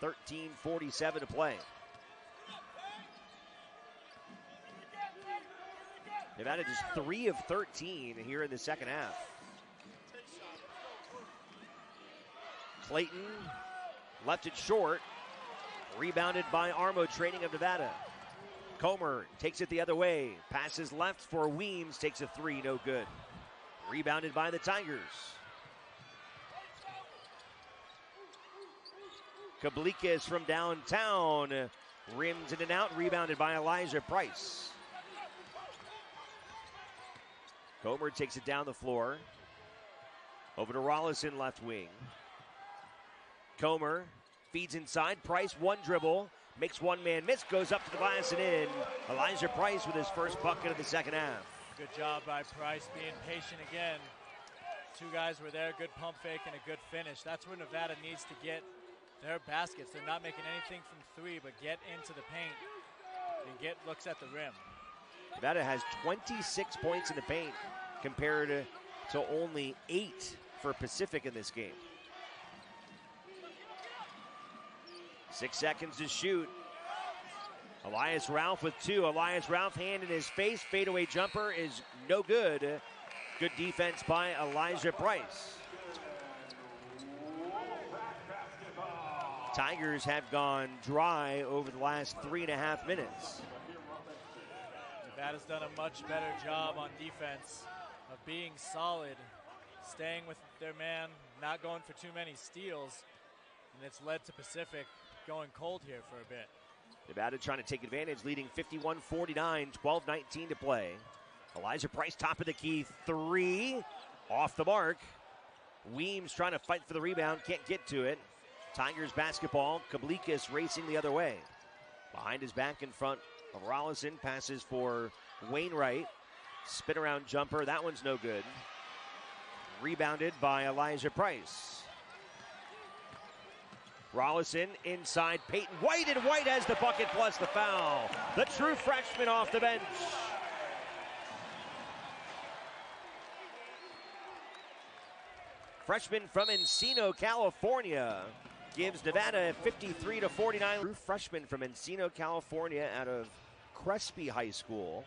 13:47 to play. Nevada just 3 of 13 here in the second half. Clayton left it short. Rebounded by Armo Trading of Nevada. Comer takes it the other way. Passes left for Weems. Takes a 3. No good. Rebounded by the Tigers. Kablikas from downtown. Rims in and out. Rebounded by Elijah Price. Comer takes it down the floor. Over to Rollison, left wing. Comer Feeds inside. Price, one dribble. Makes one man miss. Goes up to the glass and in. Elijah Price with his first bucket of the second half.
Good job by Price being patient again. Two guys were there. Good pump fake and a good finish. That's where Nevada needs to get their baskets. They're not making anything from three, but get into the paint and get looks at the rim.
Nevada has 26 points in the paint compared to only 8 for Pacific in this game. 6 seconds to shoot. Elias Ralph with 2. Elias Ralph, hand in his face. Fadeaway jumper is no good. Good defense by Elijah Price. Tigers have gone dry over the last 3.5 minutes.
Nevada's done a much better job on defense of being solid, staying with their man, not going for too many steals, and it's led to Pacific going cold here for a bit.
Nevada trying to take advantage, leading 51-49, 12-19 to play. Elijah Price, top of the key, 3, off the mark. Weems trying to fight for the rebound, can't get to it. Tigers basketball, Kablikis racing the other way. Behind his back in front of Rollison, passes for Wainwright. Spin around jumper, that one's no good. Rebounded by Elijah Price. Rollison inside Peyton White, and White has the bucket plus the foul. The true freshman off the bench. Freshman from Encino, California, gives Nevada 53-49. True freshman from Encino, California, out of Crespi High School.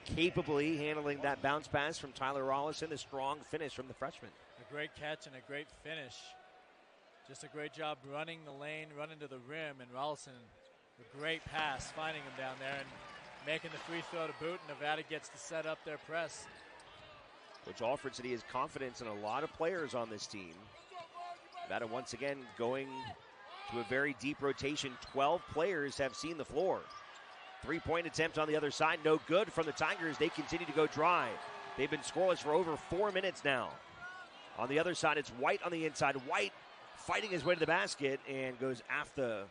Capably handling that bounce pass from Tyler Rollison. A strong finish from the freshman.
A great catch and a great finish. Just a great job running the lane, running to the rim, and Rollison, a great pass, finding him down there and making the free throw to boot. Nevada gets to set up their press.
Coach Alfred said he has confidence in a lot of players on this team. Nevada once again going to a very deep rotation. 12 players have seen the floor. 3-point attempt on the other side, no good from the Tigers. They continue to go dry. They've been scoreless for over 4 minutes now. On the other side, it's White on the inside. White fighting his way to the basket and goes off the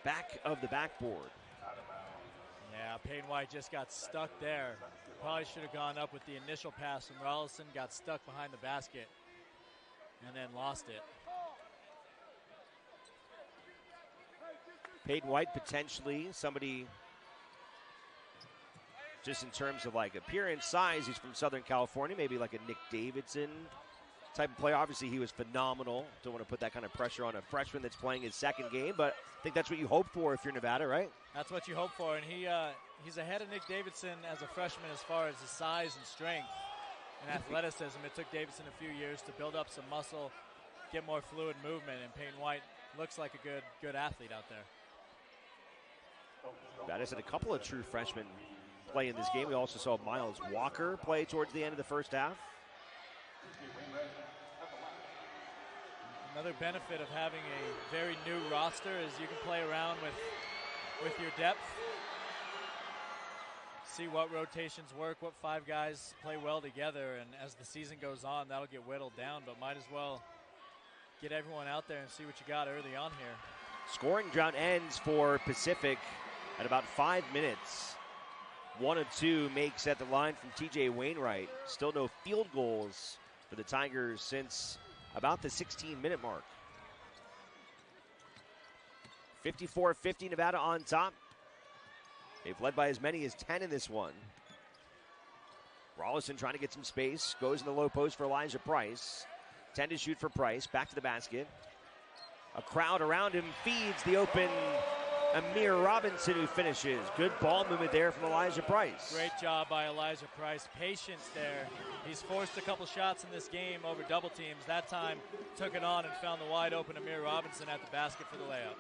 back of the backboard.
Yeah, Peyton White just got stuck there. Probably should have gone up with the initial pass from Rollison, got stuck behind the basket, and then lost it.
Peyton White, potentially somebody just in terms of like appearance, size, he's from Southern California, maybe like a Nick Davidson type of player. Obviously, he was phenomenal. Don't want to put that kind of pressure on a freshman that's playing his second game, but I think that's what you hope for if you're Nevada, right?
That's what you hope for, and he's ahead of Nick Davidson as a freshman as far as his size and strength and athleticism. It took Davidson a few years to build up some muscle, get more fluid movement, and Peyton White looks like a good athlete out there.
Nevada's had a couple of true freshmen play in this game. We also saw Miles Walker play towards the end of the first half.
Another benefit of having a very new roster is you can play around with your depth. See what rotations work, what 5 guys play well together, and as the season goes on, that'll get whittled down, but might as well get everyone out there and see what you got early on here.
Scoring drought ends for Pacific at about 5 minutes. 1 of 2 makes at the line from TJ Wainwright. Still no field goals for the Tigers since about the 16-minute mark. 54-50, Nevada on top. They've led by as many as 10 in this one. Rollison trying to get some space. Goes in the low post for Elijah Price. 10 to shoot for Price. Back to the basket. A crowd around him feeds the open Amir Robinson, who finishes. Good ball movement there from Elijah Price.
Great job by Elijah Price. Patience there. He's forced a couple shots in this game over double teams. That time took it on and found the wide open Amir Robinson at the basket for the layup.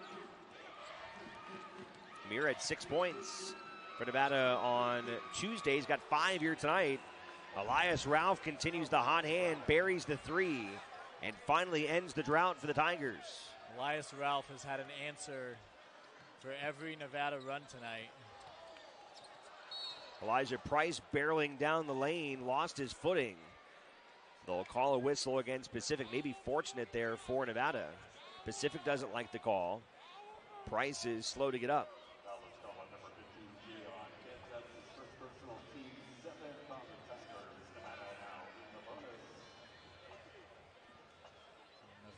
Amir had 6 points for Nevada on Tuesday. He's got 5 here tonight. Elias Ralph continues the hot hand, buries the 3, and finally ends the drought for the Tigers.
Elias Ralph has had an answer for every Nevada run tonight.
Elijah Price barreling down the lane, lost his footing. They'll call a whistle against Pacific. Maybe fortunate there for Nevada. Pacific doesn't like the call. Price is slow to get up.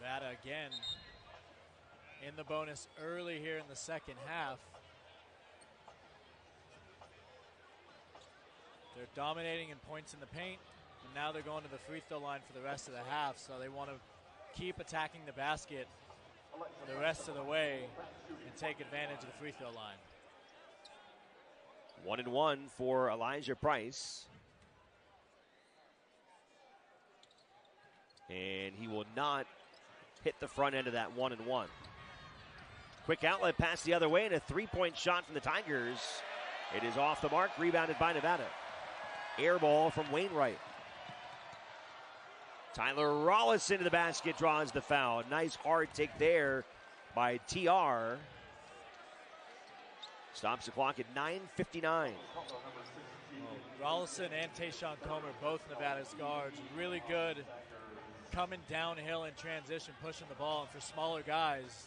Nevada again in the bonus early here in the second half. They're dominating in points in the paint, and now they're going to the free throw line for the rest of the half, so they want to keep attacking the basket the rest of the way and take advantage of the free throw line.
1-1 for Elijah Price. And he will not hit the front end of that 1-1. Quick outlet pass the other way, and a three-point shot from the Tigers. It is off the mark, rebounded by Nevada. Air ball from Wainwright. Tyler Rollis into the basket, draws the foul. Nice hard take there by TR. Stops the clock at 9:59.
Rollison and Tayshawn Comer, both Nevada's guards, really good coming downhill in transition, pushing the ball. And for smaller guys,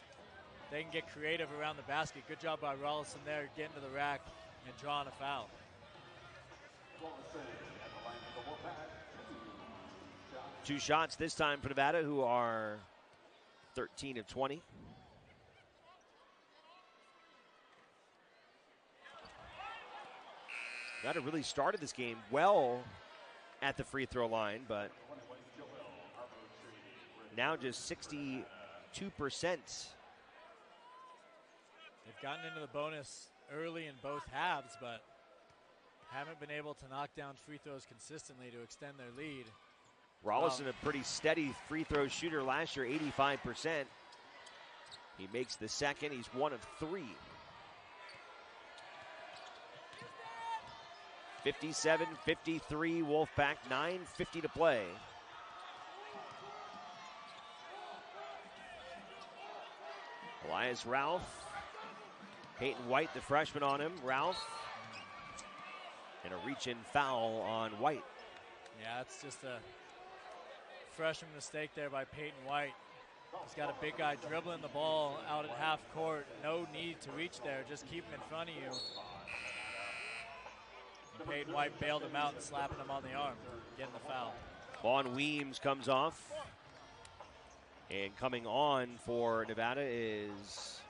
they can get creative around the basket. Good job by Rollison there, getting to the rack and drawing a foul.
Two shots this time for Nevada, who are 13 of 20. Nevada really started this game well at the free throw line, but now just 62%.
They've gotten into the bonus early in both halves, but haven't been able to knock down free throws consistently to extend their lead.
Rollison, a pretty steady free throw shooter last year, 85%. He makes the second. He's 1 of 3. 57-53 Wolfpack, 9:50 to play. Elias Ralph. Peyton White, the freshman, on him. Ralph. And a reach-in foul on White.
Yeah, it's just a freshman mistake there by Peyton White. He's got a big guy dribbling the ball out at half court. No need to reach there. Just keep him in front of you. And Peyton White bailed him out and slapping him on the arm, getting the foul.
Vaughn Weems comes off. And coming on for Nevada is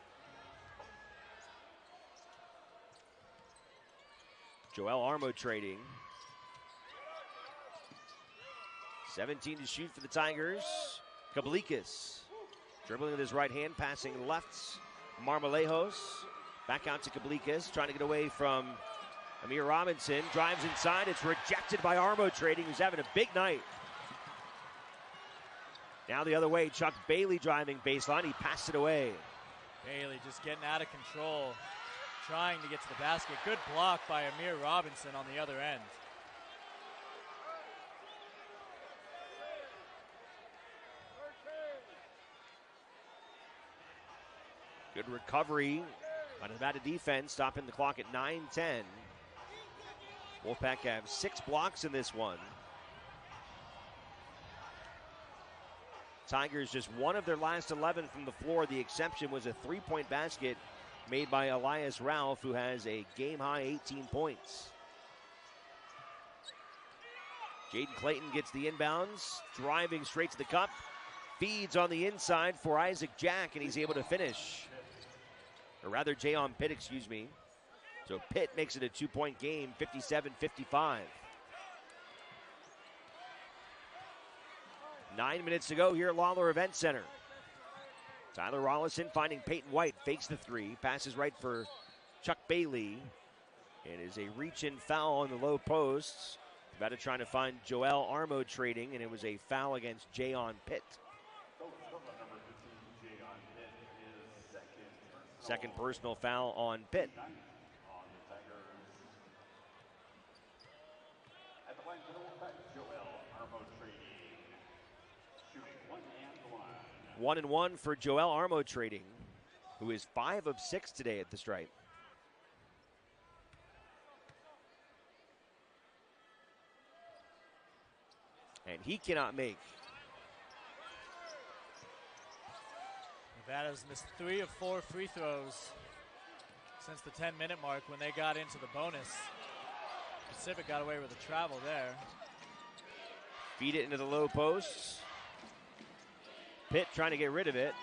Joel Armo trading. 17 to shoot for the Tigers. Kablikis dribbling with his right hand, passing left. Marmalejos back out to Kablikis, trying to get away from Amir Robinson. Drives inside. It's rejected by Armo Trading, who's having a big night. Now the other way, Chuck Bailey driving baseline. He passed it away.
Bailey just getting out of control, trying to get to the basket. Good block by Amir Robinson on the other end.
Good recovery by Nevada defense, stopping the clock at 9:10. Wolfpack have 6 blocks in this one. Tigers just 1 of their last 11 from the floor. The exception was a 3-point basket made by Elias Ralph, who has a game-high 18 points. Jaden Clayton gets the inbounds, driving straight to the cup. Feeds on the inside for Isaac Jack, and he's able to finish. Or rather, Jayon Pitt, excuse me. So Pitt makes it a 2-point game, 57-55. 9 minutes to go here at Lawler Event Center. Tyler Rollison finding Peyton White, fakes the 3, passes right for Chuck Bailey. It is a reach-in foul on the low posts. Nevada trying to find Joel Armo Trading, and it was a foul against Jayon Pitt. Second personal foul on Pitt. One and one for Joel Armo Trading, who is 5 of 6 today at the stripe. and he cannot make.
Nevada's missed 3 of 4 free throws since the 10-minute mark when they got into the bonus. Pacific got away with a travel there.
Feed it into the low posts. Pitt trying to get rid of it.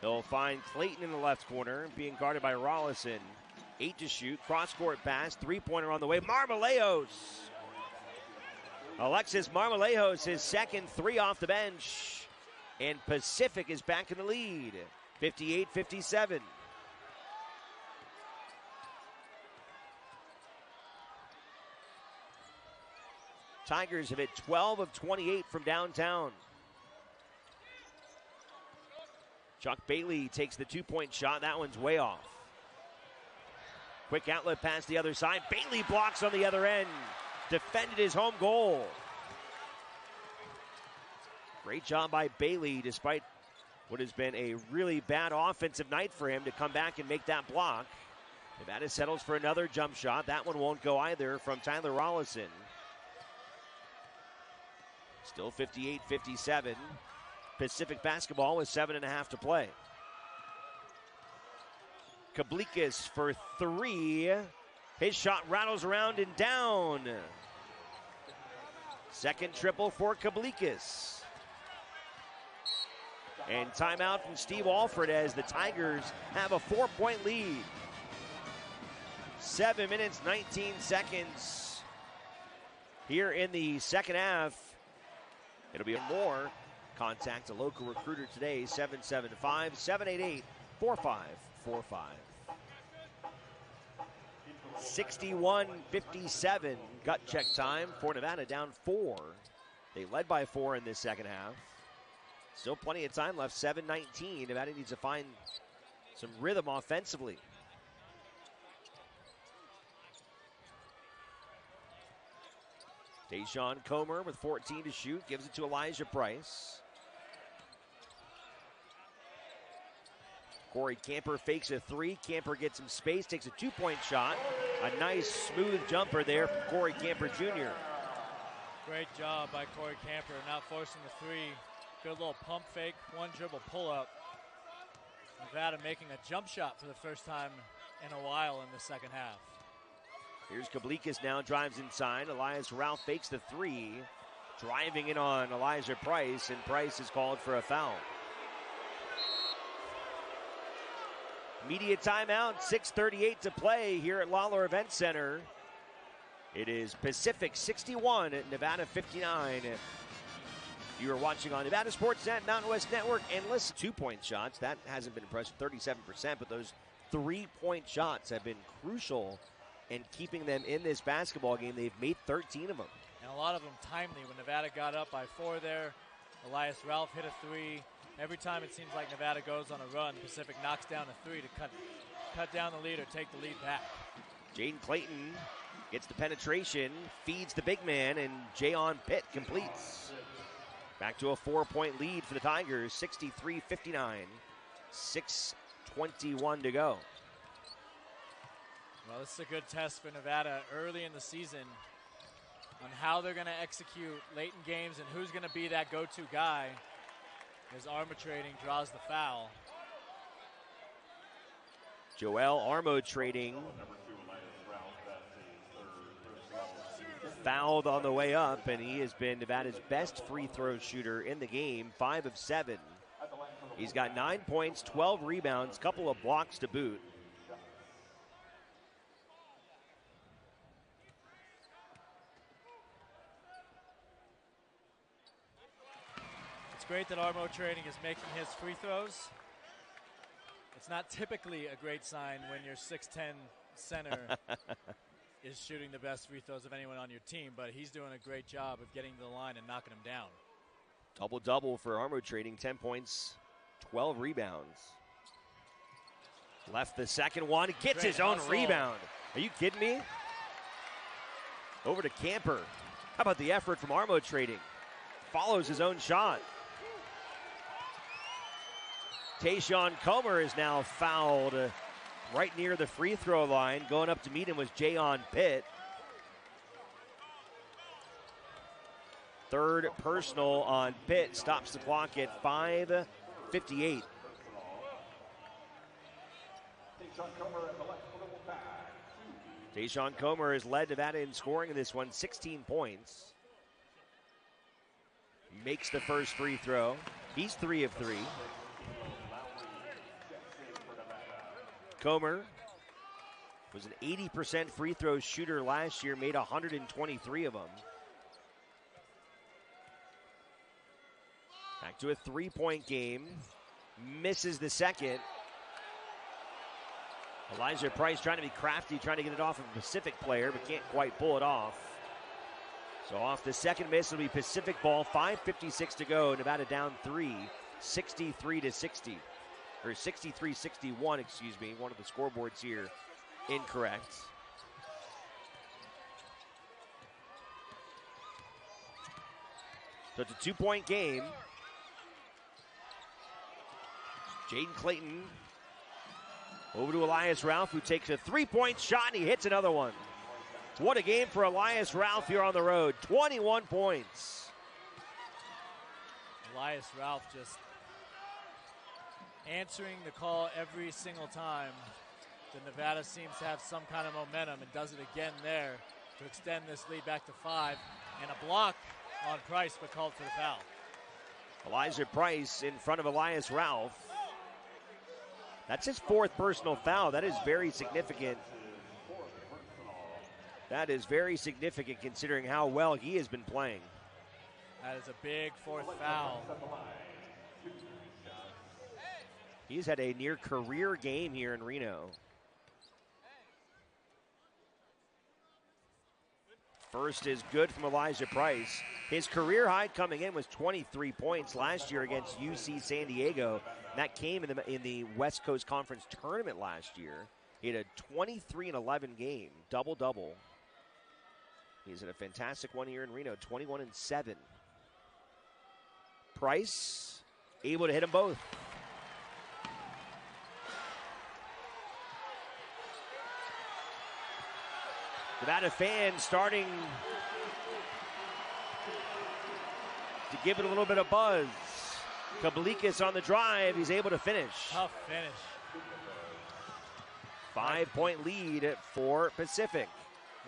They'll find Clayton in the left corner, being guarded by Rollison. 8 to shoot, cross-court pass, three-pointer on the way. Marmolejos. Alexis Marmolejos, his second 3 off the bench. And Pacific is back in the lead, 58-57. Tigers have hit 12 of 28 from downtown. Chuck Bailey takes the 2-point shot. That one's way off. Quick outlet pass the other side. Bailey blocks on the other end. Defended his home goal. Great job by Bailey, despite what has been a really bad offensive night for him, to come back and make that block. Nevada settles for another jump shot. That one won't go either from Tyler Rollison. Still 58-57. Pacific basketball with 7.5 to play. Kablikis for 3. His shot rattles around and down. Second triple for Kablikis. And timeout from Steve Alford as the Tigers have a 4-point lead. 7 minutes, 19 seconds here in the second half. It'll be more. Contact a local recruiter today, 775-788-4545. 61-57 gut check time for Nevada, down 4. They led by 4 in this second half. Still plenty of time left, 7:19. Nevada needs to find some rhythm offensively. Tayshawn Comer with 14 to shoot, gives it to Elijah Price. Corey Camper fakes a 3. Camper gets some space, takes a 2-point shot. A nice smooth jumper there from Corey Camper Jr.
Great job by Corey Camper, not forcing the 3. Good little pump fake, 1 dribble pull up. Nevada making a jump shot for the first time in a while in the second half.
Here's Kablikis now, drives inside. Elias Ralph fakes the 3. Driving in on Elijah Price, and Price is called for a foul. Media timeout, 6:38 to play here at Lawler Event Center. It is Pacific 61 at Nevada 59. You are watching on Nevada Sportsnet, Mountain West Network, and listen. 2-point shots, that hasn't been impressive, 37%, but those 3-point shots have been crucial in keeping them in this basketball game. They've made 13 of them.
And a lot of them timely. When Nevada got up by 4 there, Elias Ralph hit a 3. Every time it seems like Nevada goes on a run, Pacific knocks down a 3 to cut down the lead or take the lead back. Jaden
Clayton gets the penetration, feeds the big man, and Jayon Pitt completes. Back to a 4-point lead for the Tigers, 63-59, 6:21 to go.
Well, this is a good test for Nevada early in the season on how they're going to execute late in games and who's going to be that go-to guy as Armo Trading draws the foul.
Joel Armo Trading fouled on the way up, and he has been Nevada's best free throw shooter in the game, 5 of 7. He's got 9 points, 12 rebounds, couple of blocks to boot.
It's great that Armo Trading is making his free throws. It's not typically a great sign when your 6'10" center is shooting the best free throws of anyone on your team, but he's doing a great job of getting to the line and knocking them down.
Double-double for Armo Trading, 10 points, 12 rebounds. Left the second one, gets his own rebound. Are you kidding me? Over to Camper. How about the effort from Armo Trading? Follows his own shot. Tayshawn Comer is now fouled right near the free throw line. Going up to meet him was Jayon Pitt. Third personal on Pitt, stops the clock at 5:58. Tayshawn Comer has led Nevada in scoring in this one, 16 points. Makes the first free throw. He's 3 of 3. Comer was an 80% free throw shooter last year, made 123 of them. Back to a three-point game. Misses the second. Elijah Price trying to be crafty, trying to get it off of a Pacific player, but can't quite pull it off. So off the second miss, it'll be Pacific ball. 5:56 to go. Nevada down 3, 63-60. Or 63-61, excuse me. One of the scoreboards here incorrect. So it's a 2-point game. Jaden Clayton over to Elias Ralph, who takes a 3-point shot, and he hits another one. What a game for Elias Ralph here on the road. 21 points.
Elias Ralph just answering the call every single time. The Nevada seems to have some kind of momentum and does it again there to extend this lead back to 5. And a block on Price, but called for the foul.
Elijah Price in front of Elias Ralph. That's his 4th personal foul. That is very significant. That is very significant considering how well he has been playing.
That is a big 4th foul.
He's had a near career game here in Reno. First is good from Elijah Price. His career high coming in was 23 points last year against UC San Diego. That came in the West Coast Conference tournament last year. He had a 23-11 game, double-double. He's in a fantastic one here in Reno, 21-7. Price able to hit them both. Nevada fans starting to give it a little bit of buzz. Kablikis on the drive. He's able to finish.
Tough finish.
5-point lead for Pacific.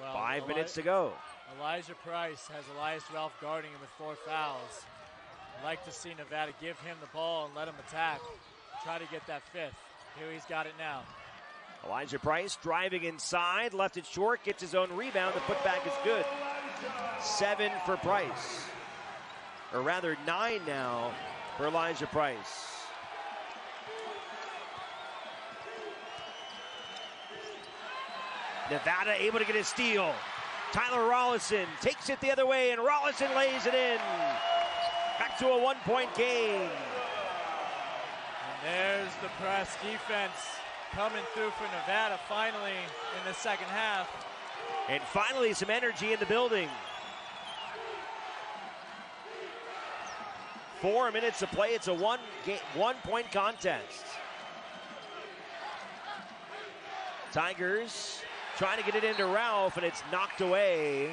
Well,
5 minutes to go.
Elijah Price has Elias Ralph guarding him with 4 fouls. I'd like to see Nevada give him the ball and let him attack. Try to get that 5th. Here he's got it now.
Elijah Price driving inside, left it short, gets his own rebound. The putback is good. 7 for Price. Or rather 9 now for Elijah Price. Nevada able to get a steal. Tyler Rollison takes it the other way, and Rollison lays it in. Back to a 1-point game.
And there's the press defense coming through for Nevada finally in the second half.
And finally some energy in the building. 4 minutes to play. It's a 1-point contest. Tigers trying to get it into Ralph, and it's knocked away.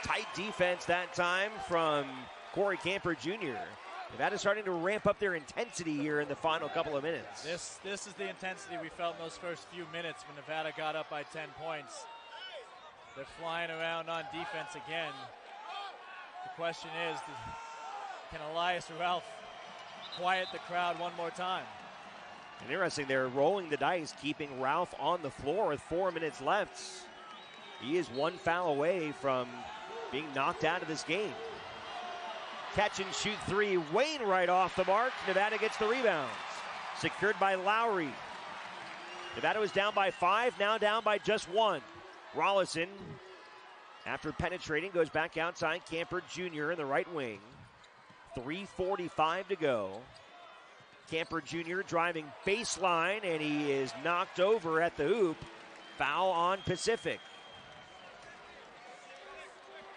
Tight defense that time from Corey Camper Jr. Nevada's starting to ramp up their intensity here in the final couple of minutes.
This is the intensity we felt in those first few minutes when Nevada got up by 10 points. They're flying around on defense again. The question is, can Elias Ralph quiet the crowd one more time?
And interesting, they're rolling the dice, keeping Ralph on the floor with 4 minutes left. He is 1 foul away from being knocked out of this game. Catch and shoot 3, Wainwright off the mark. Nevada gets the rebounds. Secured by Lowry. Nevada was down by 5, now down by just 1. Rollison, after penetrating, goes back outside. Camper Jr. in the right wing. 3:45 to go. Camper Jr. driving baseline, and he is knocked over at the hoop. Foul on Pacific.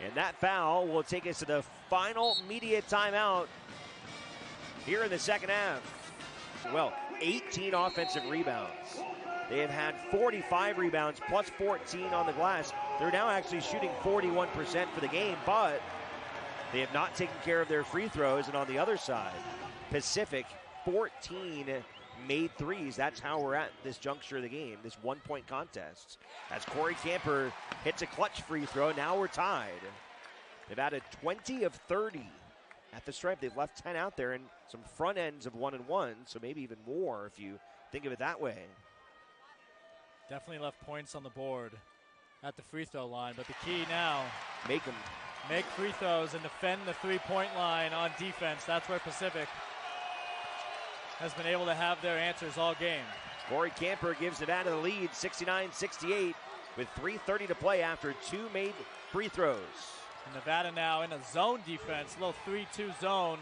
And that foul will take us to the final media timeout here in the second half. Well, 18 offensive rebounds. They have had 45 rebounds plus 14 on the glass. They're now actually shooting 41% for the game, but They have not taken care of their free throws, and on the other side, Pacific, 14 made threes. That's how we're at this juncture of the game, this one-point contest. As Corey Camper hits a clutch free throw, now we're tied. They've added 20 of 30 at the stripe. They've left 10 out there and some front ends of 1-and-1, so maybe even more if you think of it that way.
Definitely left points on the board at the free throw line, but the key now,
make them.
Make free throws and defend the three-point line on defense. That's where Pacific has been able to have their answers all game.
Corey Camper gives Nevada the lead, 69-68, with 3:30 to play after 2 made free throws.
And Nevada now in a zone defense, a little 3-2 zone,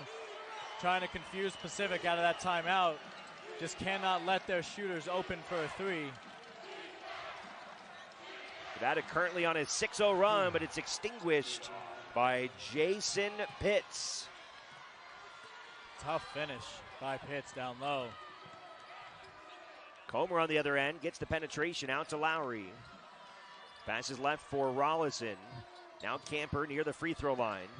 trying to confuse Pacific out of that timeout. Just cannot let their shooters open for a three.
Nevada currently on a 6-0 run, but it's extinguished by Jason Pitts.
Tough finish by Pitts down low.
Comer on the other end gets the penetration out to Lowry. Passes left for Rollison. Now Camper near the free throw line.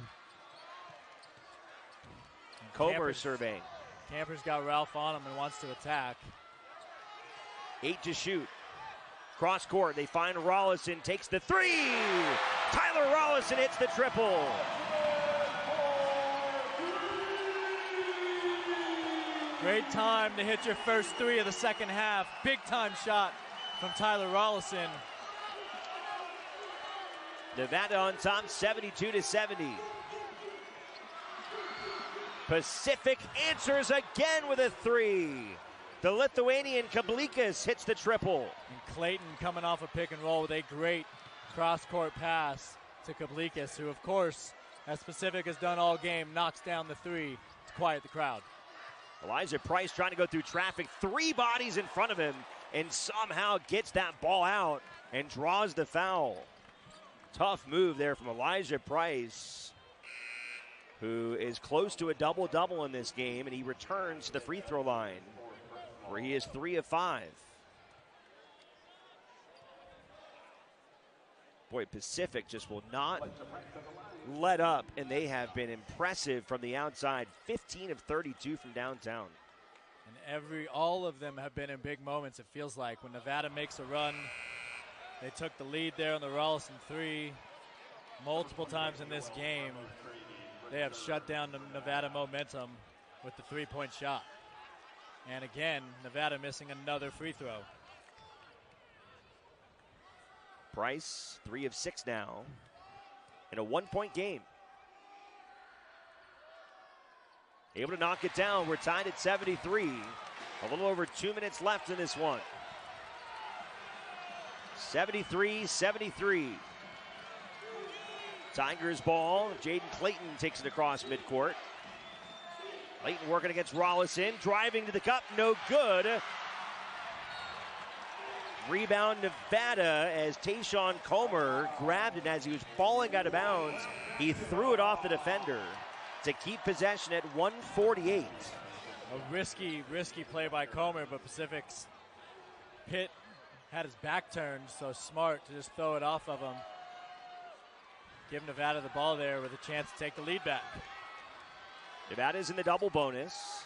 Comer surveying.
Camper's got Ralph on him and wants to attack.
8 to shoot. Cross court, they find Rollison, takes the three. Tyler Rollison hits the triple.
Great time to hit your first three of the second half. Big time shot from Tyler Rollison.
Nevada on top, 72-70. Pacific answers again with a three. The Lithuanian Kablikas hits the triple.
And Clayton coming off a pick and roll with a great cross-court pass to Kablikas, who, of course, as Pacific has done all game, knocks down the three to quiet the crowd.
Elijah Price trying to go through traffic, 3 bodies in front of him, and somehow gets that ball out and draws the foul. Tough move there from Elijah Price, who is close to a double-double in this game, and he returns to the free throw line, where he is 3 of 5. Boy, Pacific just will not let up, and they have been impressive from the outside. 15 of 32 from downtown.
And all of them have been in big moments, it feels like. When Nevada makes a run, they took the lead there on the Rollison three. Multiple times in this game, they have shut down the Nevada momentum with the three-point shot. And again, Nevada missing another free throw.
Price, 3 of 6 now in a 1-point game. Able to knock it down. We're tied at 73. A little over 2 minutes left in this one. 73-73. Tigers ball. Jaden Clayton takes it across midcourt. Clayton working against Rollison. Driving to the cup. No good. Rebound Nevada as Tayshawn Comer grabbed it as he was falling out of bounds. He threw it off the defender to keep possession at 148.
A risky play by Comer, but Pacific's Pitt had his back turned, so smart to just throw it off of him. Give Nevada the ball there with a chance to take the lead back.
Nevada's in the double bonus.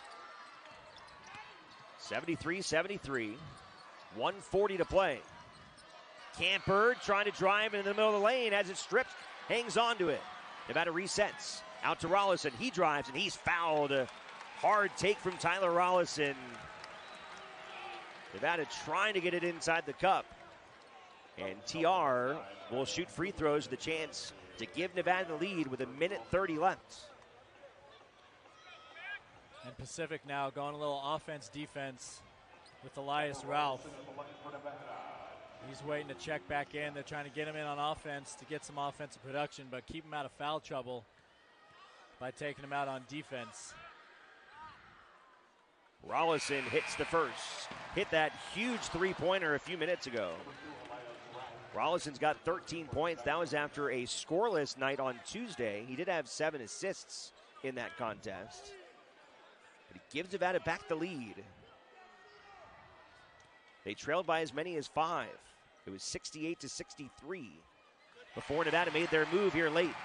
73-73. 1:40 to play. Camper trying to drive into the middle of the lane as it strips, hangs on to it. Nevada resets. Out to Rollison. He drives and he's fouled. Hard take from Tyler Rollison. Nevada trying to get it inside the cup. And TR will shoot free throws with a chance to give Nevada the lead with 1:30 left.
And Pacific now going a little offense-defense with Elias Ralph. He's waiting to check back in. They're trying to get him in on offense to get some offensive production, but keep him out of foul trouble by taking him out on defense.
Rollison hits the first. Hit that huge three-pointer a few minutes ago. Rollison's got 13 points. That was after a scoreless night on Tuesday. He did have 7 assists in that contest. But he gives Nevada back the lead. They trailed by as many as 5. It was 68-63 before Nevada made their move here late.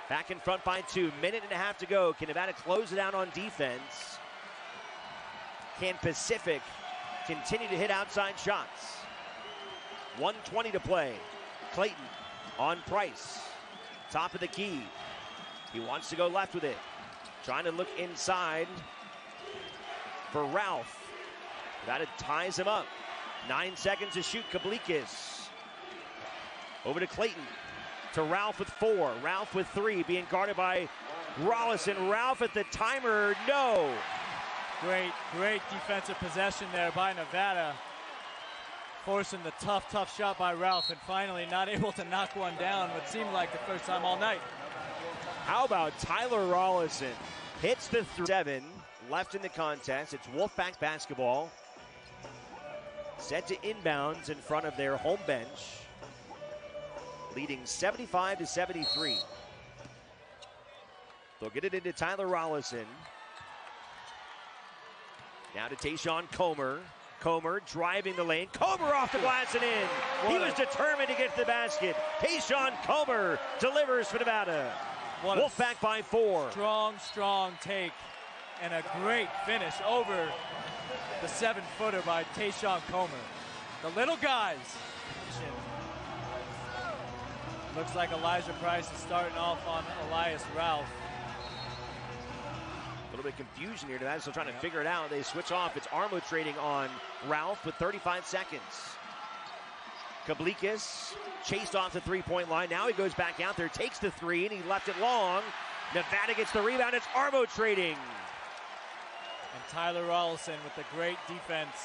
Back in front by 2. Minute and a half to go. Can Nevada close it out on defense? Can Pacific continue to hit outside shots? 1:20 to play. Clayton on Price. Top of the key. He wants to go left with it. Trying to look inside for Ralph. Nevada ties him up. 9 seconds to shoot. Kablikis. Over to Clayton. To Ralph with 4. Ralph with 3. Being guarded by Rollison. Ralph at the timer. No.
Great defensive possession there by Nevada. Forcing the tough shot by Ralph, and finally not able to knock one down, what seemed like the first time all night.
How about Tyler Rollison? Hits the 7. Left in the contest. It's Wolfpack basketball. Set to inbounds in front of their home bench. Leading 75-73. They'll get it into Tyler Rollison. Now to Tayshawn Comer. Comer driving the lane. Comer off the glass and in. He was determined to get to the basket. Tayshawn Comer delivers for Nevada. Wolfpack by 4.
Strong take and a great finish over the 7-footer by Tayshawn Comer. The little guys. Looks like Elijah Price is starting off on Elias Ralph.
A little bit of confusion here. Nevada's still trying to figure it out. They switch off. It's Armo trading on Ralph with 35 seconds. Kablikis chased off the three-point line. Now he goes back out there, takes the 3, and he left it long. Nevada gets the rebound. It's Armo trading.
And Tyler Rollison with the great defense,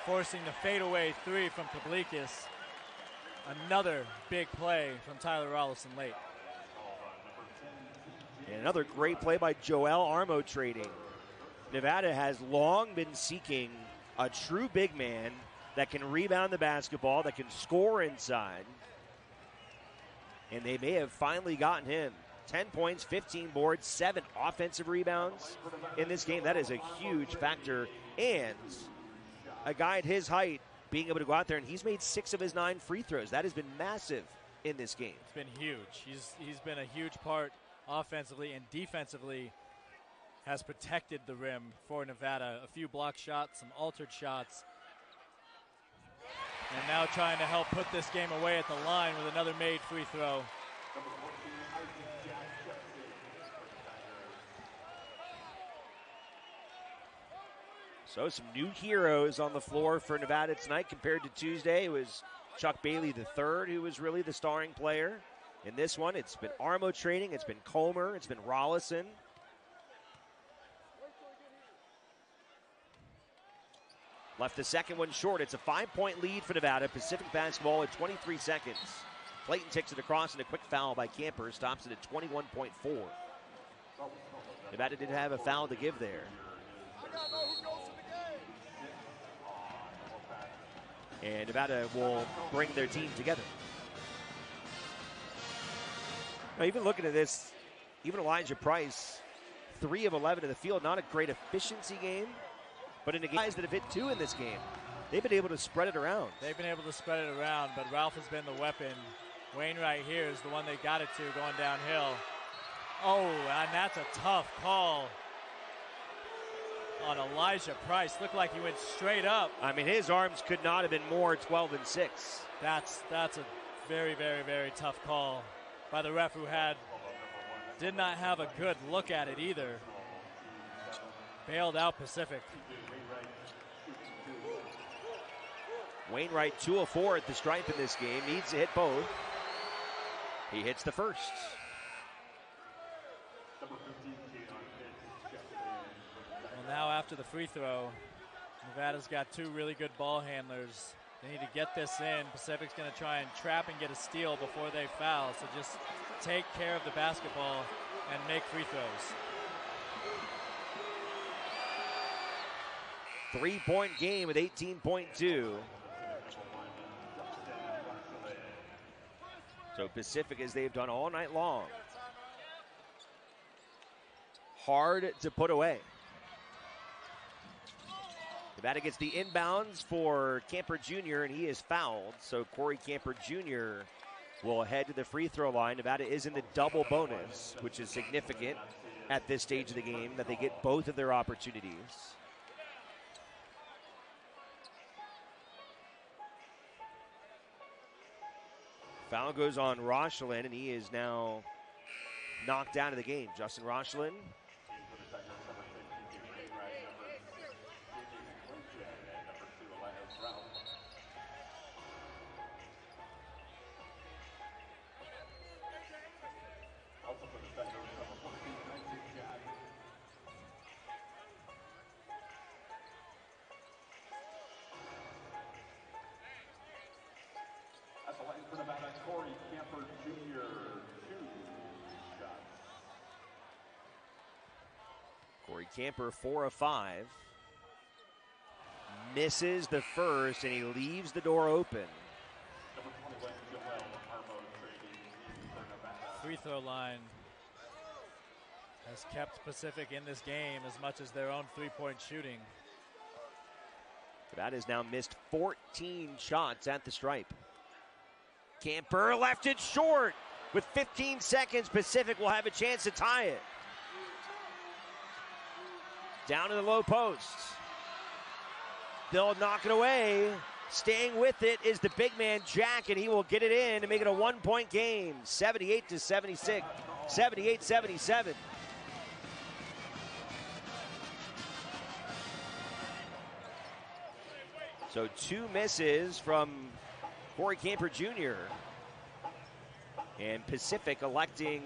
forcing the fadeaway 3 from Kablikis. Another big play from Tyler Rollison late.
And another great play by Joel Armo trading. Nevada has long been seeking a true big man that can rebound the basketball, that can score inside. And they may have finally gotten him. 10 points, 15 boards, 7 offensive rebounds in this game. That is a huge factor. And a guy at his height being able to go out there, and he's made 6 of his 9 free throws. That has been massive in this game.
It's been huge. He's been a huge part offensively and defensively, has protected the rim for Nevada. A few block shots, some altered shots. And now trying to help put this game away at the line with another made free throw.
So some new heroes on the floor for Nevada tonight compared to Tuesday. It was Chuck Bailey III who was really the starring player. In this one, it's been Armo trading, it's been Comer, it's been Rollison. Left the second one short. It's a 5-point lead for Nevada. Pacific basketball at 23 seconds. Clayton takes it across, and a quick foul by Camper stops it at 21.4. Nevada did have a foul to give there. And Nevada will bring their team together. Now, even looking at this, even Elijah Price, 3 of 11 in the field, not a great efficiency game, but in the guys that have hit 2 in this game, they've been able to spread it around.
They've been able to spread it around, but Ralph has been the weapon. Wainwright here is the one they got it to going downhill. Oh, and that's a tough call on Elijah Price. Looked like he went straight up.
I mean, his arms could not have been more 12 and 6.
That's a very, very, very tough call by the ref, who did not have a good look at it either. Bailed out Pacific.
Wainwright 2 of 4 at the stripe in this game. Needs to hit both. He hits the first.
Well, now after the free throw, Nevada's got 2 really good ball handlers. They need to get this in. Pacific's going to try and trap and get a steal before they foul. So just take care of the basketball and make free throws.
3-point game with 18.2. So Pacific, as they've done all night long, hard to put away. Nevada gets the inbounds for Camper Jr., and he is fouled. So Corey Camper Jr. will head to the free throw line. Nevada is in the double bonus, which is significant at this stage of the game, that they get both of their opportunities. Foul goes on Rochelin, and he is now knocked out of the game. Justin Rochelin. Corey Camper, 4 of 5. Misses the first, and he leaves the door open.
Free throw line has kept Pacific in this game as much as their own three-point shooting.
That has now missed 14 shots at the stripe. Camper left it short. With 15 seconds, Pacific will have a chance to tie it. Down to the low post. They'll knock it away. Staying with it is the big man, Jack, and he will get it in to make it a one-point game. 78-76, 78-77. So 2 misses from Corey Camper Jr. And Pacific electing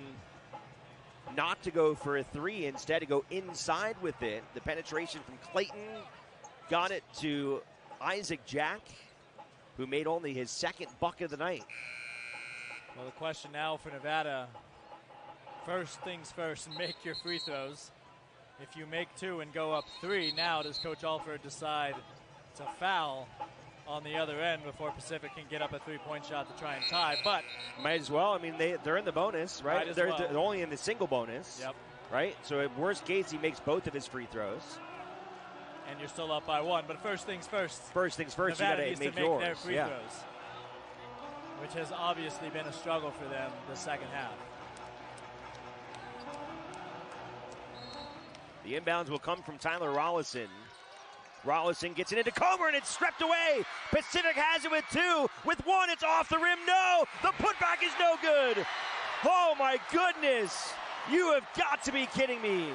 not to go for a 3, instead to go inside with it. The penetration from Clayton got it to Isaac Jack, who made only his second bucket of the night.
Well, the question now for Nevada, first things first, make your free throws. If you make 2 and go up 3, now does Coach Alford decide to foul on the other end before Pacific can get up a three-point shot to try and tie? But
might as well. I mean, they're in the bonus, right? They're only in the single bonus.
Yep.
Right? So at worst case, he makes both of his free throws.
And you're still up by 1. But first things first.
First things first,
Nevada
you got to make
yours.
yours.
Their free throws, which has obviously been a struggle for them the second half.
The inbounds will come from Tyler Rollison. Rollison gets it into Comer, and it's stripped away. Pacific has it with 2. With 1, it's off the rim. No! The putback is no good. Oh, my goodness. You have got to be kidding me.